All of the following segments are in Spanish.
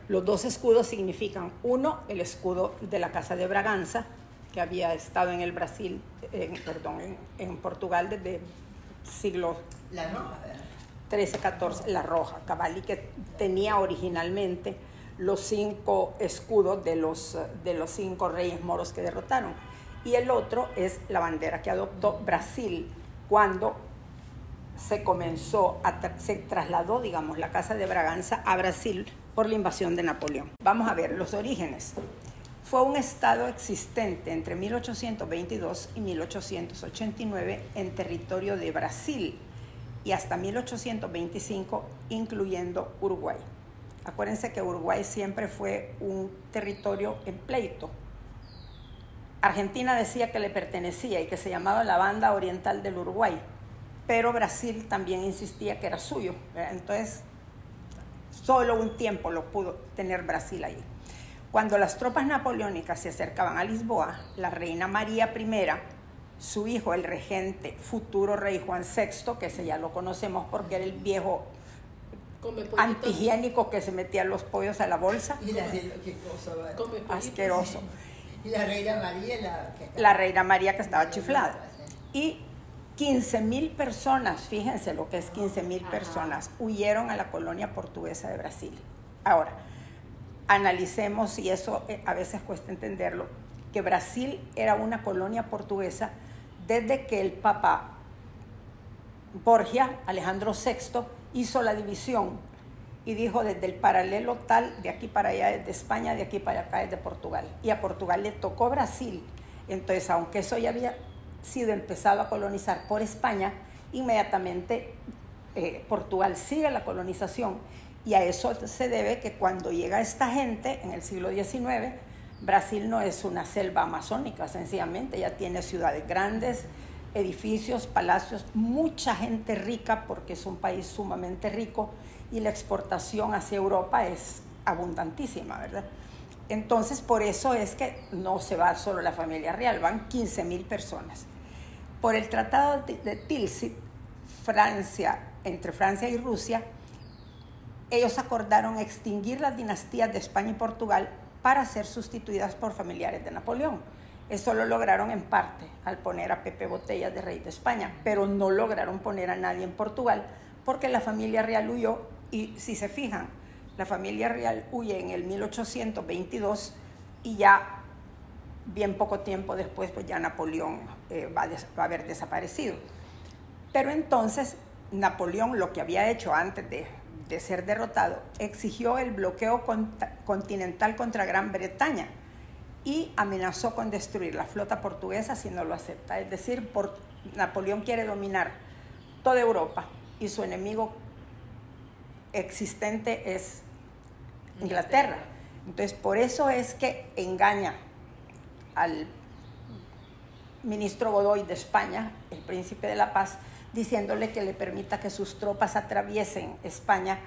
Los dos escudos significan, uno, el escudo de la Casa de Braganza, que había estado en el Brasil, en Portugal desde siglo La roja, ¿verdad? 13, 14, la roja, cabal, y que tenía originalmente los 5 escudos de los 5 reyes moros que derrotaron. Y el otro es la bandera que adoptó Brasil cuando se trasladó, digamos, la Casa de Braganza a Brasil por la invasión de Napoleón. Vamos a ver los orígenes. Fue un estado existente entre 1822 y 1889 en territorio de Brasil y hasta 1825, incluyendo Uruguay. Acuérdense que Uruguay siempre fue un territorio en pleito. Argentina decía que le pertenecía y que se llamaba la Banda Oriental del Uruguay, pero Brasil también insistía que era suyo, ¿verdad? Entonces, solo un tiempo lo pudo tener Brasil ahí. Cuando las tropas napoleónicas se acercaban a Lisboa, la reina María I, su hijo, el regente, futuro rey Juan VI, que ese ya lo conocemos porque era el viejo antihigiénico que se metía los pollos a la bolsa. Y qué cosa, ¿vale? Asqueroso. Y la reina María, la reina María que estaba chiflada. Y 15,000 personas, fíjense lo que es 15,000 personas, huyeron a la colonia portuguesa de Brasil. Ahora, analicemos, y eso a veces cuesta entenderlo, que Brasil era una colonia portuguesa desde que el Papa Borgia, Alejandro VI, hizo la división y dijo desde el paralelo tal, de aquí para allá es de España, de aquí para acá es de Portugal. Y a Portugal le tocó Brasil. Entonces, aunque eso ya había sido empezado a colonizar por España, inmediatamente Portugal sigue la colonización. Y a eso se debe que cuando llega esta gente en el siglo XIX, Brasil no es una selva amazónica, sencillamente ya tiene ciudades grandes, edificios, palacios, mucha gente rica porque es un país sumamente rico y la exportación hacia Europa es abundantísima, ¿verdad? Entonces, por eso es que no se va solo la familia real, van 15,000 personas. Por el Tratado de Tilsit, entre Francia y Rusia, ellos acordaron extinguir las dinastías de España y Portugal para ser sustituidas por familiares de Napoleón. Eso lo lograron en parte al poner a Pepe Botellas de rey de España, pero no lograron poner a nadie en Portugal porque la familia real huyó. Y si se fijan, la familia real huye en el 1822 y ya bien poco tiempo después pues ya Napoleón va a haber desaparecido. Pero entonces Napoleón, lo que había hecho antes de ser derrotado, exigió el bloqueo continental contra Gran Bretaña y amenazó con destruir la flota portuguesa si no lo acepta. Es decir, Napoleón quiere dominar toda Europa y su enemigo existente es Inglaterra. Entonces, por eso es que engaña al ministro Godoy de España, el príncipe de la paz, diciéndole que le permita que sus tropas atraviesen España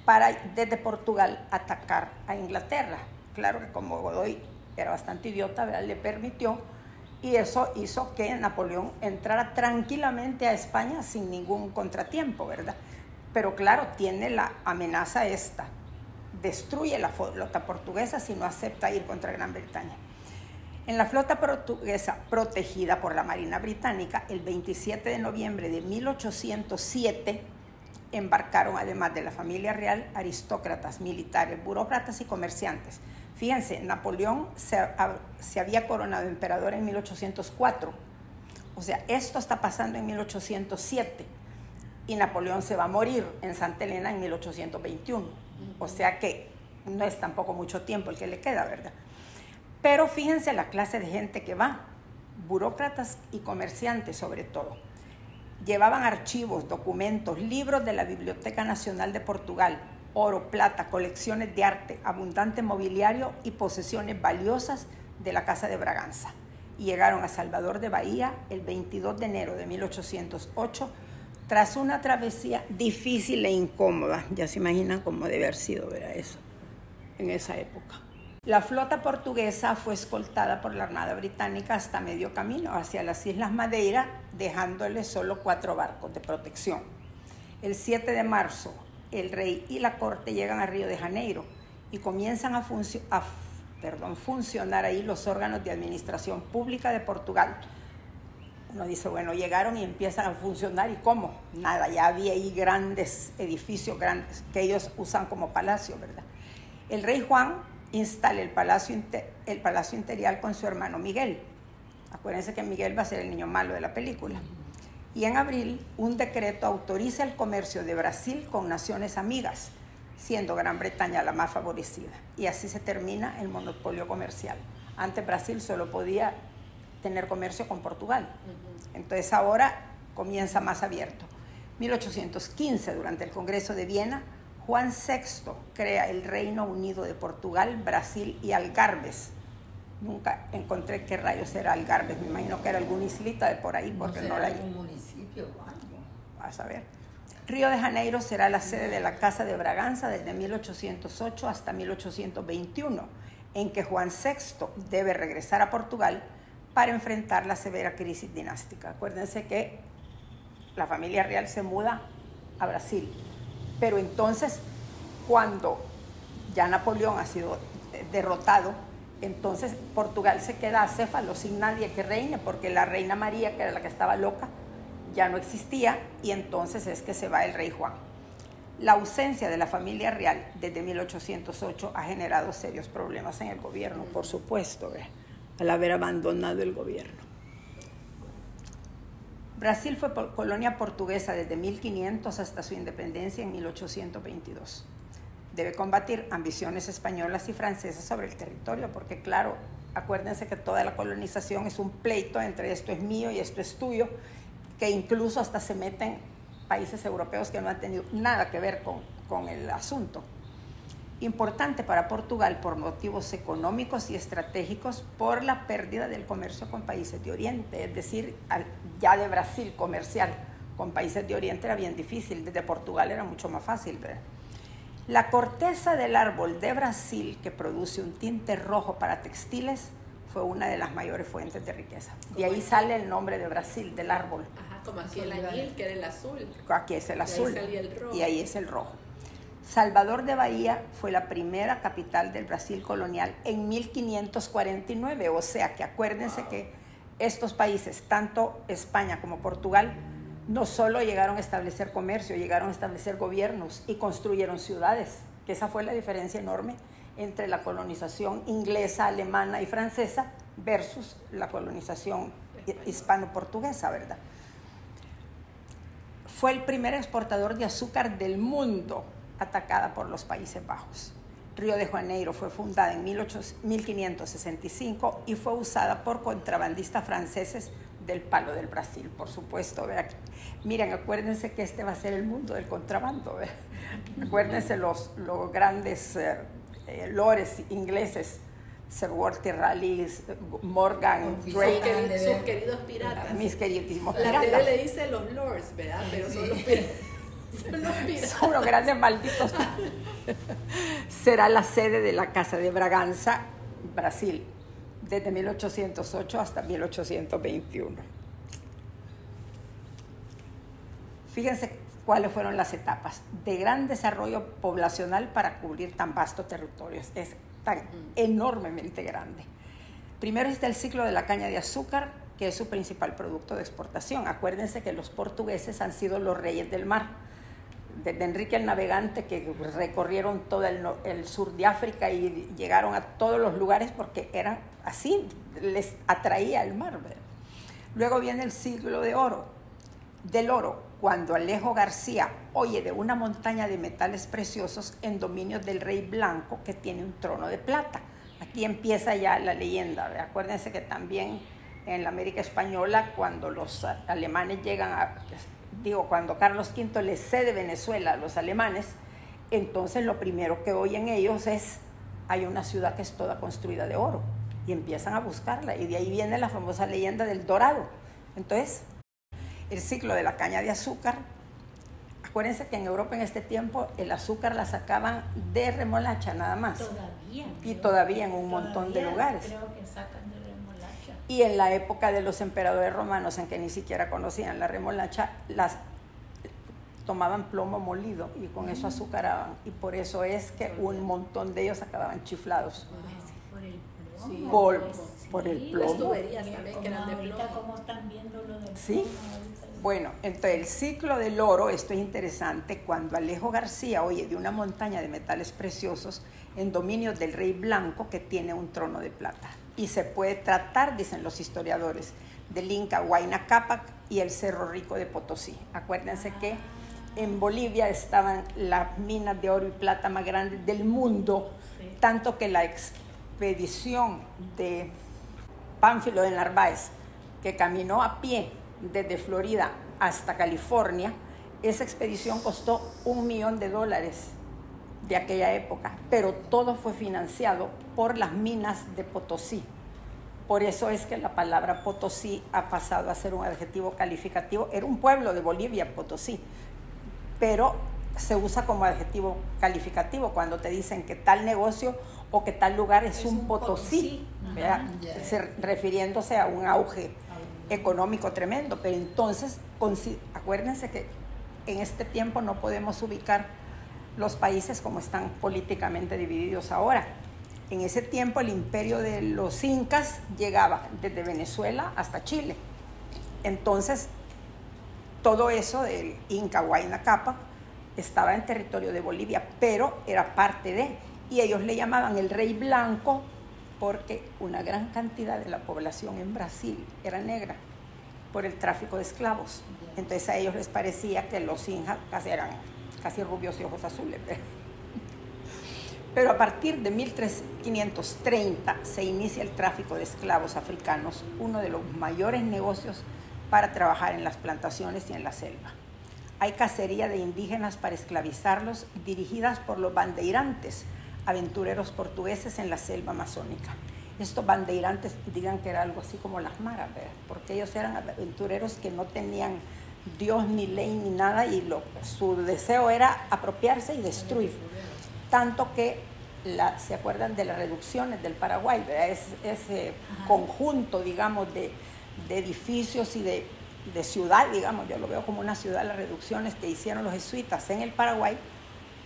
para desde Portugal atacar a Inglaterra. Claro que como Godoy era bastante idiota, ¿verdad?, le permitió, y eso hizo que Napoleón entrara tranquilamente a España sin ningún contratiempo, ¿verdad? Pero claro, tiene la amenaza esta, destruye la flota portuguesa si no acepta ir contra Gran Bretaña. En la flota portuguesa protegida por la Marina Británica, el 27 de noviembre de 1807 embarcaron, además de la familia real, aristócratas, militares, burócratas y comerciantes. Fíjense, Napoleón se había coronado emperador en 1804. O sea, esto está pasando en 1807. Y Napoleón se va a morir en Santa Elena en 1821. O sea que no es tampoco mucho tiempo el que le queda, ¿verdad? Pero fíjense la clase de gente que va, burócratas y comerciantes sobre todo. Llevaban archivos, documentos, libros de la Biblioteca Nacional de Portugal, oro, plata, colecciones de arte, abundante mobiliario y posesiones valiosas de la Casa de Braganza. Y llegaron a Salvador de Bahía el 22 de enero de 1808, tras una travesía difícil e incómoda. Ya se imaginan cómo debe haber sido, ¿verdad?, eso en esa época. La flota portuguesa fue escoltada por la Armada Británica hasta medio camino hacia las Islas Madeira, dejándole solo 4 barcos de protección. El 7 de marzo, el rey y la corte llegan a Río de Janeiro y comienzan a funcionar ahí los órganos de administración pública de Portugal. Uno dice, bueno, llegaron y empiezan a funcionar, ¿y cómo? Nada, ya había ahí grandes edificios, grandes, que ellos usan como palacio, ¿verdad? El rey Juan instala el palacio imperial con su hermano Miguel. Acuérdense que Miguel va a ser el niño malo de la película. Y en abril, un decreto autoriza el comercio de Brasil con naciones amigas, siendo Gran Bretaña la más favorecida. Y así se termina el monopolio comercial. Antes Brasil solo podía tener comercio con Portugal. Entonces ahora comienza más abierto. 1815, durante el Congreso de Viena, Juan VI crea el Reino Unido de Portugal, Brasil y Algarbes. Nunca encontré qué rayos era Algarbes, me imagino que era alguna islita de por ahí, porque no la hay. ¿Un municipio o algo? Vas a ver. Río de Janeiro será la sede de la Casa de Braganza desde 1808 hasta 1821, en que Juan VI debe regresar a Portugal para enfrentar la severa crisis dinástica. Acuérdense que la familia real se muda a Brasil, pero entonces cuando ya Napoleón ha sido derrotado, entonces Portugal se queda acéfalo sin nadie que reine, porque la reina María, que era la que estaba loca, ya no existía, y entonces es que se va el rey Juan. La ausencia de la familia real desde 1808 ha generado serios problemas en el gobierno, por supuesto, al haber abandonado el gobierno. Brasil fue colonia portuguesa desde 1500 hasta su independencia en 1822. Debe combatir ambiciones españolas y francesas sobre el territorio, porque claro, acuérdense que toda la colonización es un pleito entre esto es mío y esto es tuyo, que incluso hasta se meten países europeos que no han tenido nada que ver con el asunto. Importante para Portugal por motivos económicos y estratégicos, por la pérdida del comercio con países de Oriente, es decir, ya de Brasil comercial con países de Oriente era bien difícil, desde Portugal era mucho más fácil, ¿verdad? La corteza del árbol de Brasil, que produce un tinte rojo para textiles, fue una de las mayores fuentes de riqueza. De ahí sale el nombre de Brasil, del árbol. Ajá, como aquí el añil, que era el azul. Aquí es el azul. Y ahí salía el rojo. Y ahí es el rojo. Salvador de Bahía fue la primera capital del Brasil colonial en 1549, o sea que acuérdense que estos países, tanto España como Portugal, no solo llegaron a establecer comercio, llegaron a establecer gobiernos y construyeron ciudades, que esa fue la diferencia enorme entre la colonización inglesa, alemana y francesa versus la colonización hispano-portuguesa, ¿verdad? Fue el primer exportador de azúcar del mundo, atacada por los Países Bajos. Río de Janeiro fue fundada en 1565 y fue usada por contrabandistas franceses del palo del Brasil, por supuesto. ¿Verdad? Miren, acuérdense que este va a ser el mundo del contrabando. ¿Verdad? Acuérdense los grandes lores ingleses, Sir Walter Raleigh, Morgan, Drake. Sus queridos piratas. Mis queridísimos piratas. La piratas. tele le dice los lords, ¿verdad? Pero son los piratas. Son los grandes malditos. Será la sede de la Casa de Braganza, Brasil, desde 1808 hasta 1821. Fíjense cuáles fueron las etapas de gran desarrollo poblacional para cubrir tan vasto territorio. Es tan enormemente grande. Primero está el ciclo de la caña de azúcar, que es su principal producto de exportación. Acuérdense que los portugueses han sido los reyes del mar. Desde Enrique el Navegante, que recorrieron todo el sur de África y llegaron a todos los lugares porque eran así, les atraía el mar, ¿verdad? Luego viene el siglo del oro, cuando Alejo García oye de una montaña de metales preciosos en dominio del rey blanco que tiene un trono de plata. Aquí empieza ya la leyenda, ¿verdad? Acuérdense que también en la América Española, cuando los alemanes llegan cuando Carlos V les cede Venezuela a los alemanes, entonces lo primero que oyen ellos es, hay una ciudad que es toda construida de oro, y empiezan a buscarla, y de ahí viene la famosa leyenda del Dorado. Entonces, el ciclo de la caña de azúcar, acuérdense que en Europa en este tiempo el azúcar la sacaban de remolacha nada más. Todavía. Y todavía en un montón de lugares. Creo que sacan de remolacha. Y en la época de los emperadores romanos, en que ni siquiera conocían la remolacha, tomaban plomo molido y con eso azucaraban. Y por eso es que un montón de ellos acababan chiflados. Por el plomo. Sí, Sí. por el Las plomo. tuberías también que eran de Ahorita plomo. como están viendo lo del Sí. plomo, ahorita. Bueno, entonces el ciclo del oro, esto es interesante, cuando Alejo García oye de una montaña de metales preciosos en dominios del rey blanco que tiene un trono de plata. Y se puede tratar, dicen los historiadores, del Inca Huayna Cápac y el Cerro Rico de Potosí. Acuérdense que en Bolivia estaban las minas de oro y plata más grandes del mundo, Sí. tanto que la expedición de Pánfilo de Narváez, que caminó a pie desde Florida hasta California, esa expedición costó $1 millón de aquella época, pero todo fue financiado por las minas de Potosí. Por eso es que la palabra Potosí ha pasado a ser un adjetivo calificativo. Era un pueblo de Bolivia, Potosí, pero se usa como adjetivo calificativo cuando te dicen que tal negocio o que tal lugar es un Potosí, ¿verdad? Refiriéndose a un auge económico tremendo. Pero entonces, acuérdense que en este tiempo no podemos ubicar los países como están políticamente divididos ahora. En ese tiempo el imperio de los incas llegaba desde Venezuela hasta Chile. Entonces, todo eso del Inca Huayna Cápac estaba en territorio de Bolivia, pero era parte de, y ellos le llamaban el rey blanco porque una gran cantidad de la población en Brasil era negra por el tráfico de esclavos. Entonces a ellos les parecía que los incas eran casi rubios y ojos azules. Pero a partir de 1530 se inicia el tráfico de esclavos africanos, uno de los mayores negocios para trabajar en las plantaciones y en la selva. Hay cacería de indígenas para esclavizarlos, dirigidas por los bandeirantes, aventureros portugueses en la selva amazónica. Estos bandeirantes, digan que era algo así como las maras, ¿verdad? Porque ellos eran aventureros que no tenían Dios ni ley ni nada, y su deseo era apropiarse y destruir. Tanto que se acuerdan de las reducciones del Paraguay, ¿verdad? Ese conjunto, digamos, de edificios y de ciudad, digamos, yo lo veo como una ciudad, las reducciones que hicieron los jesuitas en el Paraguay.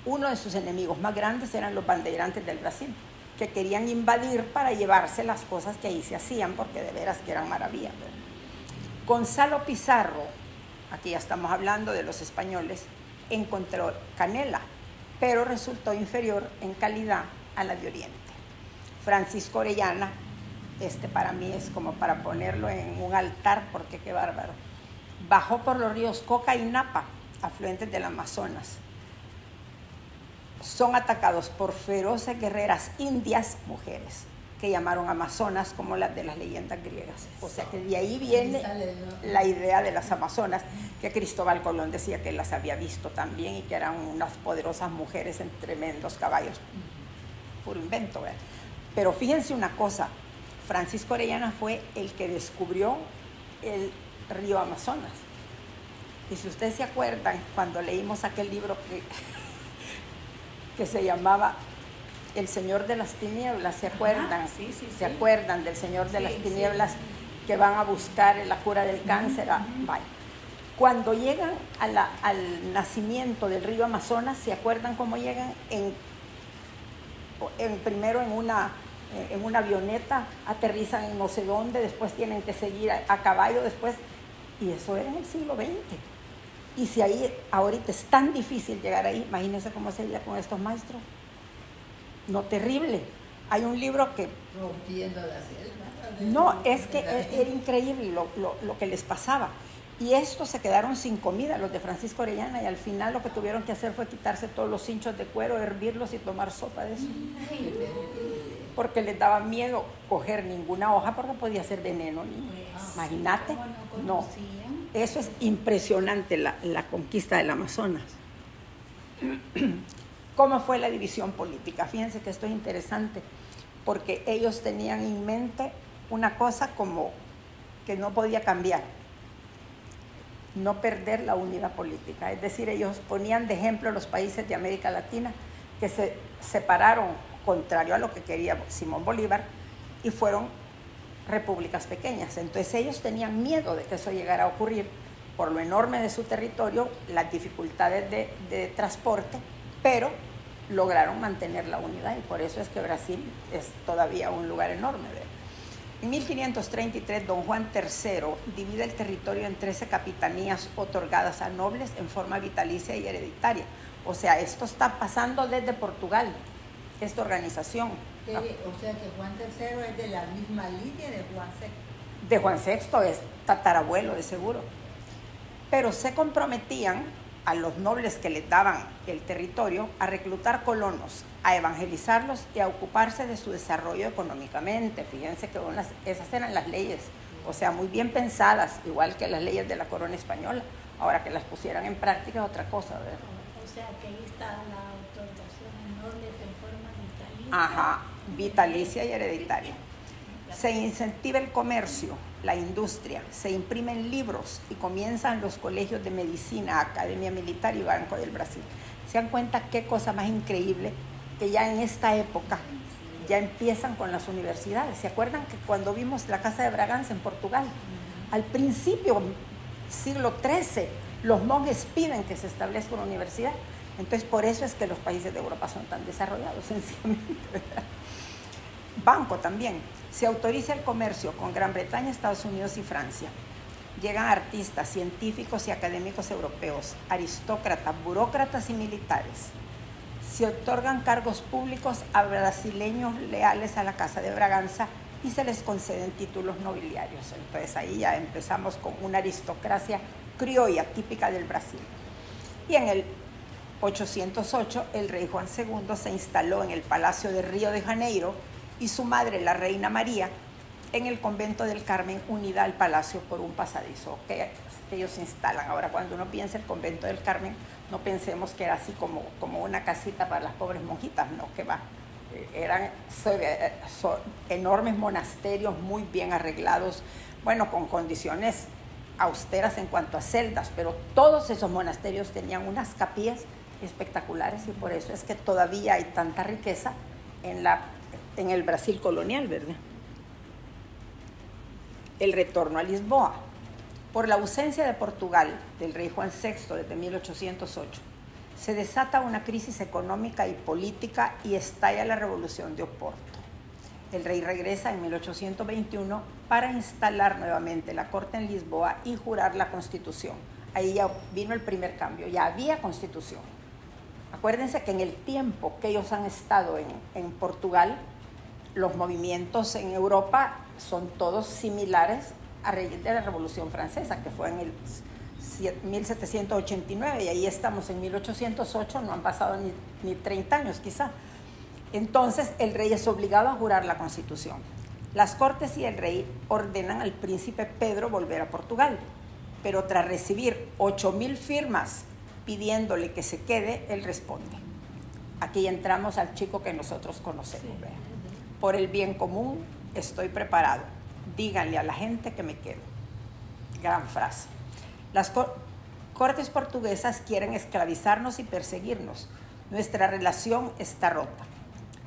Uno de sus enemigos más grandes eran los bandeirantes del Brasil, que querían invadir para llevarse las cosas que ahí se hacían, porque de veras que eran maravillas, ¿verdad? Gonzalo Pizarro, aquí ya estamos hablando de los españoles, encontró canela, pero resultó inferior en calidad a la de Oriente. Francisco Orellana, para mí es como para ponerlo en un altar, porque qué bárbaro. Bajó por los ríos Coca y Napa, afluentes del Amazonas. Son atacados por feroces guerreras indias, mujeres, que llamaron amazonas, como las de las leyendas griegas. O sea que de ahí viene la idea de las amazonas, que Cristóbal Colón decía que las había visto también y que eran unas poderosas mujeres en tremendos caballos. Puro invento, ¿verdad? Pero fíjense una cosa, Francisco Orellana fue el que descubrió el río Amazonas. Y si ustedes se acuerdan, cuando leímos aquel libro que se llamaba El Señor de las Tinieblas, ¿se acuerdan? Sí. ¿Se acuerdan del Señor de las Tinieblas, que van a buscar la cura del cáncer? Vaya. Cuando llegan al nacimiento del río Amazonas, ¿se acuerdan cómo llegan? Primero en una avioneta, aterrizan en no sé dónde, después tienen que seguir a caballo, después, y eso era en el siglo XX. Y si ahí ahorita es tan difícil llegar ahí, imagínense cómo sería con estos maestros. No, terrible. Hay un libro que... Rompiendo la selva. No, es que era increíble lo que les pasaba. Y estos se quedaron sin comida, los de Francisco Orellana, y al final lo que tuvieron que hacer fue quitarse todos los cinchos de cuero, hervirlos y tomar sopa de eso. Porque les daba miedo coger ninguna hoja porque podía ser veneno. Imagínate. No, eso es impresionante, la conquista del Amazonas. ¿Cómo fue la división política? Fíjense que esto es interesante, porque ellos tenían en mente una cosa como que no podía cambiar: no perder la unidad política. Es decir, ellos ponían de ejemplo los países de América Latina que se separaron, contrario a lo que quería Simón Bolívar, y fueron repúblicas pequeñas. Entonces ellos tenían miedo de que eso llegara a ocurrir, por lo enorme de su territorio, las dificultades de transporte, pero lograron mantener la unidad y por eso es que Brasil es todavía un lugar enorme. ¿Verdad? En 1533, don Juan III divide el territorio en 13 capitanías otorgadas a nobles en forma vitalicia y hereditaria. O sea, esto está pasando desde Portugal, esta organización. O sea que Juan III es de la misma línea de Juan VI. De Juan VI, es tatarabuelo de seguro. Pero se comprometían a los nobles que les daban el territorio a reclutar colonos, a evangelizarlos y a ocuparse de su desarrollo económicamente. Fíjense que esas eran las leyes, o sea, muy bien pensadas, igual que las leyes de la corona española. Ahora que las pusieran en práctica es otra cosa, ¿verdad? O sea que ahí está la autorización en nobles en forma vitalicia. Ajá, vitalicia y hereditaria. Se incentiva el comercio, la industria, se imprimen libros y comienzan los colegios de medicina, Academia Militar y Banco del Brasil. Se dan cuenta qué cosa más increíble que ya en esta época ya empiezan con las universidades. ¿Se acuerdan que cuando vimos la Casa de Braganza en Portugal? Al principio, siglo XIII, los monjes piden que se establezca una universidad. Entonces, por eso es que los países de Europa son tan desarrollados, sencillamente, ¿verdad? Banco también. Se autoriza el comercio con Gran Bretaña, Estados Unidos y Francia. Llegan artistas, científicos y académicos europeos, aristócratas, burócratas y militares. Se otorgan cargos públicos a brasileños leales a la Casa de Braganza y se les conceden títulos nobiliarios. Entonces ahí ya empezamos con una aristocracia criolla típica del Brasil. Y en el 808 el rey Juan II se instaló en el Palacio de Río de Janeiro y su madre, la reina María, en el convento del Carmen, unida al palacio por un pasadizo que ellos instalan. Ahora, cuando uno piensa el convento del Carmen, no pensemos que era así como una casita para las pobres monjitas, no, que va. Eran enormes monasterios muy bien arreglados, bueno, con condiciones austeras en cuanto a celdas, pero todos esos monasterios tenían unas capillas espectaculares y por eso es que todavía hay tanta riqueza en el Brasil colonial, ¿verdad? El retorno a Lisboa. Por la ausencia de Portugal, del rey Juan VI desde 1808, se desata una crisis económica y política y estalla la Revolución de Oporto. El rey regresa en 1821 para instalar nuevamente la corte en Lisboa y jurar la Constitución. Ahí ya vino el primer cambio, ya había Constitución. Acuérdense que en el tiempo que ellos han estado en Portugal, los movimientos en Europa son todos similares a raíz de la Revolución Francesa, que fue en el 1789, y ahí estamos en 1808, no han pasado ni 30 años quizá. Entonces el rey es obligado a jurar la Constitución. Las Cortes y el rey ordenan al príncipe Pedro volver a Portugal, pero tras recibir 8,000 firmas pidiéndole que se quede, él responde. Aquí entramos al chico que nosotros conocemos. ¿Verdad? Por el bien común estoy preparado. Díganle a la gente que me quedo. Gran frase. Las cortes portuguesas quieren esclavizarnos y perseguirnos. Nuestra relación está rota.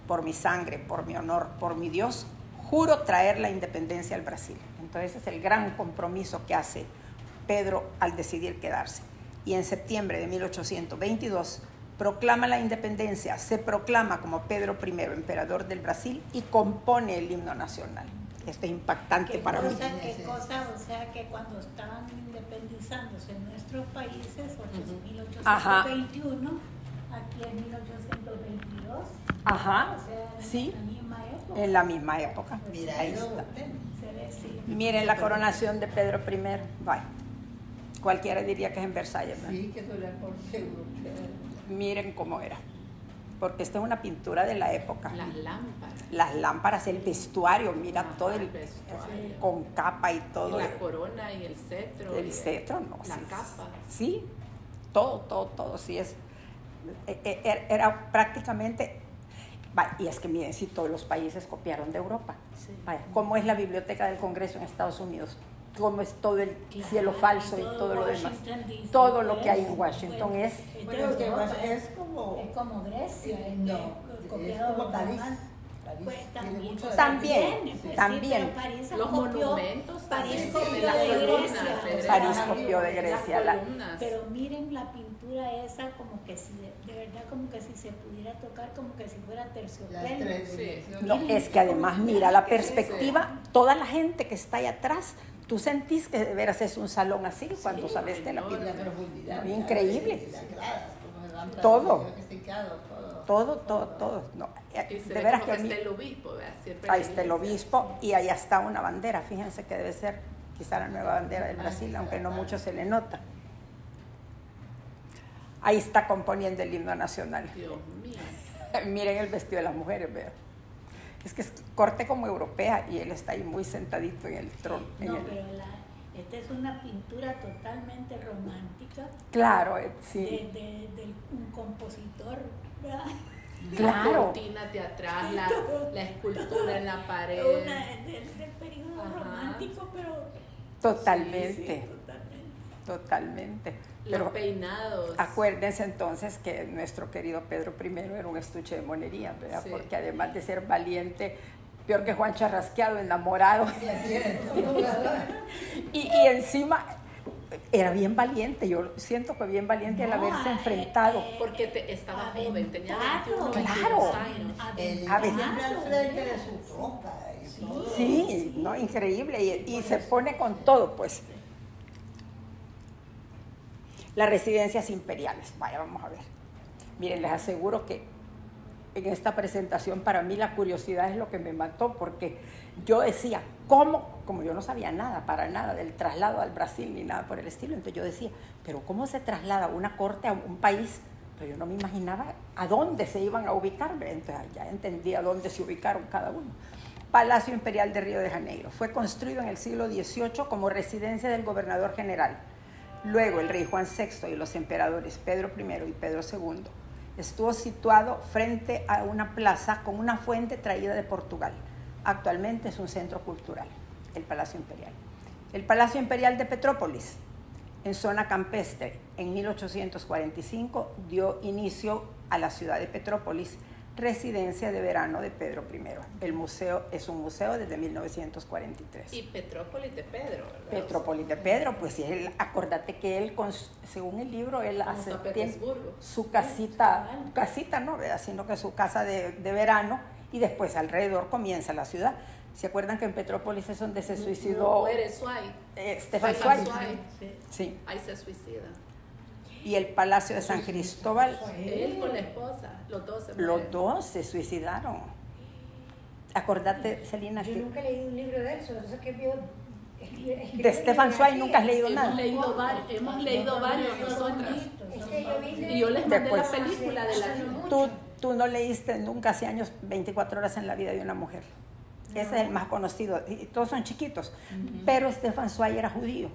Por mi sangre, por mi honor, por mi Dios, juro traer la independencia al Brasil. Entonces es el gran compromiso que hace Pedro al decidir quedarse. Y en septiembre de 1822 proclama la independencia, se proclama como Pedro I, emperador del Brasil, y compone el himno nacional. Esto es impactante para mí. ¿Qué cosa? O sea que cuando estaban independizándose en nuestros países, 1821, aquí en 1822. Ajá, O sea, sí, en la misma época. en la misma época. Mira, Ahí está. Se ve, sí. Miren la coronación de Pedro I. Vaya. Cualquiera diría que es en Versalles, ¿verdad? Sí, que es la corte europea. Miren cómo era. Porque esta es una pintura de la época. Las lámparas. Las lámparas, el vestuario, mira Ajá, todo el vestuario. con capa y todo. Y la corona y el cetro. El cetro, no. La Sí, capa. sí, todo, sí es. Era prácticamente. Y es que miren, sí, todos los países copiaron de Europa. Sí. Vaya, ¿cómo es la biblioteca del Congreso en Estados Unidos? ¿Cómo es todo el Claro, cielo falso y todo lo demás? Washington, D.C., Todo lo que hay en pues, Washington es. Bueno, que Europa, es como... es como Grecia, No, copiado es como de París. Roma. París Pues tiene también, mucho de También, pues, sí, también. pero París Los copió- monumentos París también, copió las de columnas, Grecia. París copió de Grecia. Las columnas. Pero miren la pintura esa, como que si, de verdad, como que si se pudiera tocar, como que si fuera Las terciopelo. tres Sí. dimensiones. No, es que además, mira la perspectiva, toda la gente que está ahí atrás, tú sentís que de veras es un salón así cuando sales de la Y pintura. la profundidad. Increíble. Las gradas, cómo se van Todo. que está hinchado, todo. Todo. No, Y se de ve veras como que a que mí, está el obispo, ¿verdad? Siempre ahí la está el iglesia. obispo y allá está una bandera, fíjense que debe ser quizá la nueva bandera del Brasil, aunque no mucho se le nota. Ahí está componiendo el himno nacional. Dios mío. Miren el vestido de las mujeres, vean. Es que es corte como europea y él está ahí muy sentadito en el trono. No, pero esta es una pintura totalmente romántica Claro, sí. de un compositor, ¿verdad? Las Claro. cortinas de atrás, la escultura en la pared. Del periodo Ajá. romántico, pero Totalmente, sí, totalmente. Los Pero peinados. acuérdense entonces que nuestro querido Pedro I era un estuche de monería, ¿verdad? Sí. Porque además de ser valiente, peor que Juan Charrasqueado, enamorado, y encima era bien valiente, yo siento que bien valiente al No, haberse enfrentado. Porque estaba joven, tenía aventado. 21, Claro. 22 años. El A ver. siempre al frente de su tropa y todo. Sí, ¿no? Increíble, y se pone con todo, pues. Las residencias imperiales, vaya, vamos a ver. Miren, les aseguro que en esta presentación para mí la curiosidad es lo que me mató, porque yo decía, ¿cómo? Como yo no sabía nada, para nada, del traslado al Brasil ni nada por el estilo, entonces yo decía, ¿pero cómo se traslada una corte a un país? Pero yo no me imaginaba a dónde se iban a ubicar, entonces ya entendí a dónde se ubicaron cada uno. Palacio Imperial de Río de Janeiro. Fue construido en el siglo XVIII como residencia del gobernador general. Luego el rey Juan VI y los emperadores Pedro I y Pedro II. Estuvo situado frente a una plaza con una fuente traída de Portugal. Actualmente es un centro cultural, el Palacio Imperial. El Palacio Imperial de Petrópolis, en zona campestre, en 1845 dio inicio a la ciudad de Petrópolis, residencia de verano de Pedro I. El museo es un museo desde 1943. Y Petrópolis de Pedro, ¿verdad? Petrópolis de Pedro, pues sí, acordate que él, según el libro, él Como hace San tiene Petersburgo. su casita no, ¿verdad? Sino que su casa de verano, y después alrededor comienza la ciudad. ¿Se acuerdan que en Petrópolis es donde se suicidó Muere Zweig. Stefan Stefan Zweig? Zweig. Sí. Ahí se suicida. Y el Palacio de San Cristóbal, Él con la esposa, los dos se los mueren. dos se suicidaron. Acordate, Celina, Yo que nunca he leído un libro de eso, eso que vio... de Stefan Zweig nunca has leído nada. Hemos leído varios nosotras. Es que yo vi Y yo les mandé Después. la película de la Tú no leíste nunca hace años 24 horas en la vida de una mujer. Ese es el más conocido. Y todos son chiquitos. Pero Stefan Zweig era judío.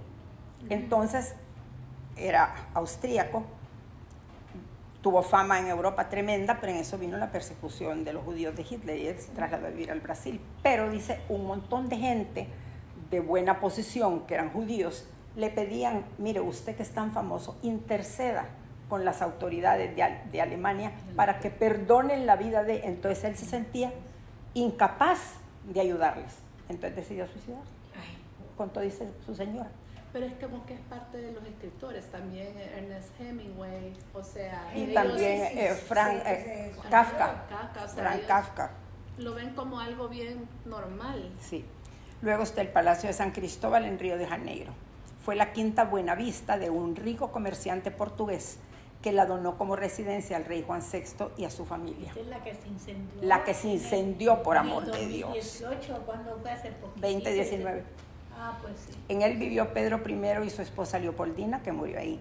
Entonces, era austríaco. Tuvo fama en Europa tremenda, pero en eso vino la persecución de los judíos de Hitler y él se trasladó a vivir al Brasil. Pero dice, un montón de gente de buena posición, que eran judíos, le pedían, mire, usted que es tan famoso, interceda con las autoridades de Alemania para que perdonen la vida de... Entonces él se sentía incapaz de ayudarles. Entonces decidió suicidarse. Con todo dice su señora. Pero es como que es parte de los escritores, también Ernest Hemingway, o sea... Y ellos también Kafka. o sea, Frank ellos Kafka. lo ven como algo bien normal. Sí. Luego está el Palacio de San Cristóbal en Río de Janeiro. Fue la quinta Buenavista de un rico comerciante portugués que la donó como residencia al rey Juan VI y a su familia. Esta es la que se incendió. La que se incendió, por amor de ¿En el Dios. 2018 cuando fue hace poquito? 2019. Ah, pues sí. En él vivió Pedro I y su esposa Leopoldina, que murió ahí.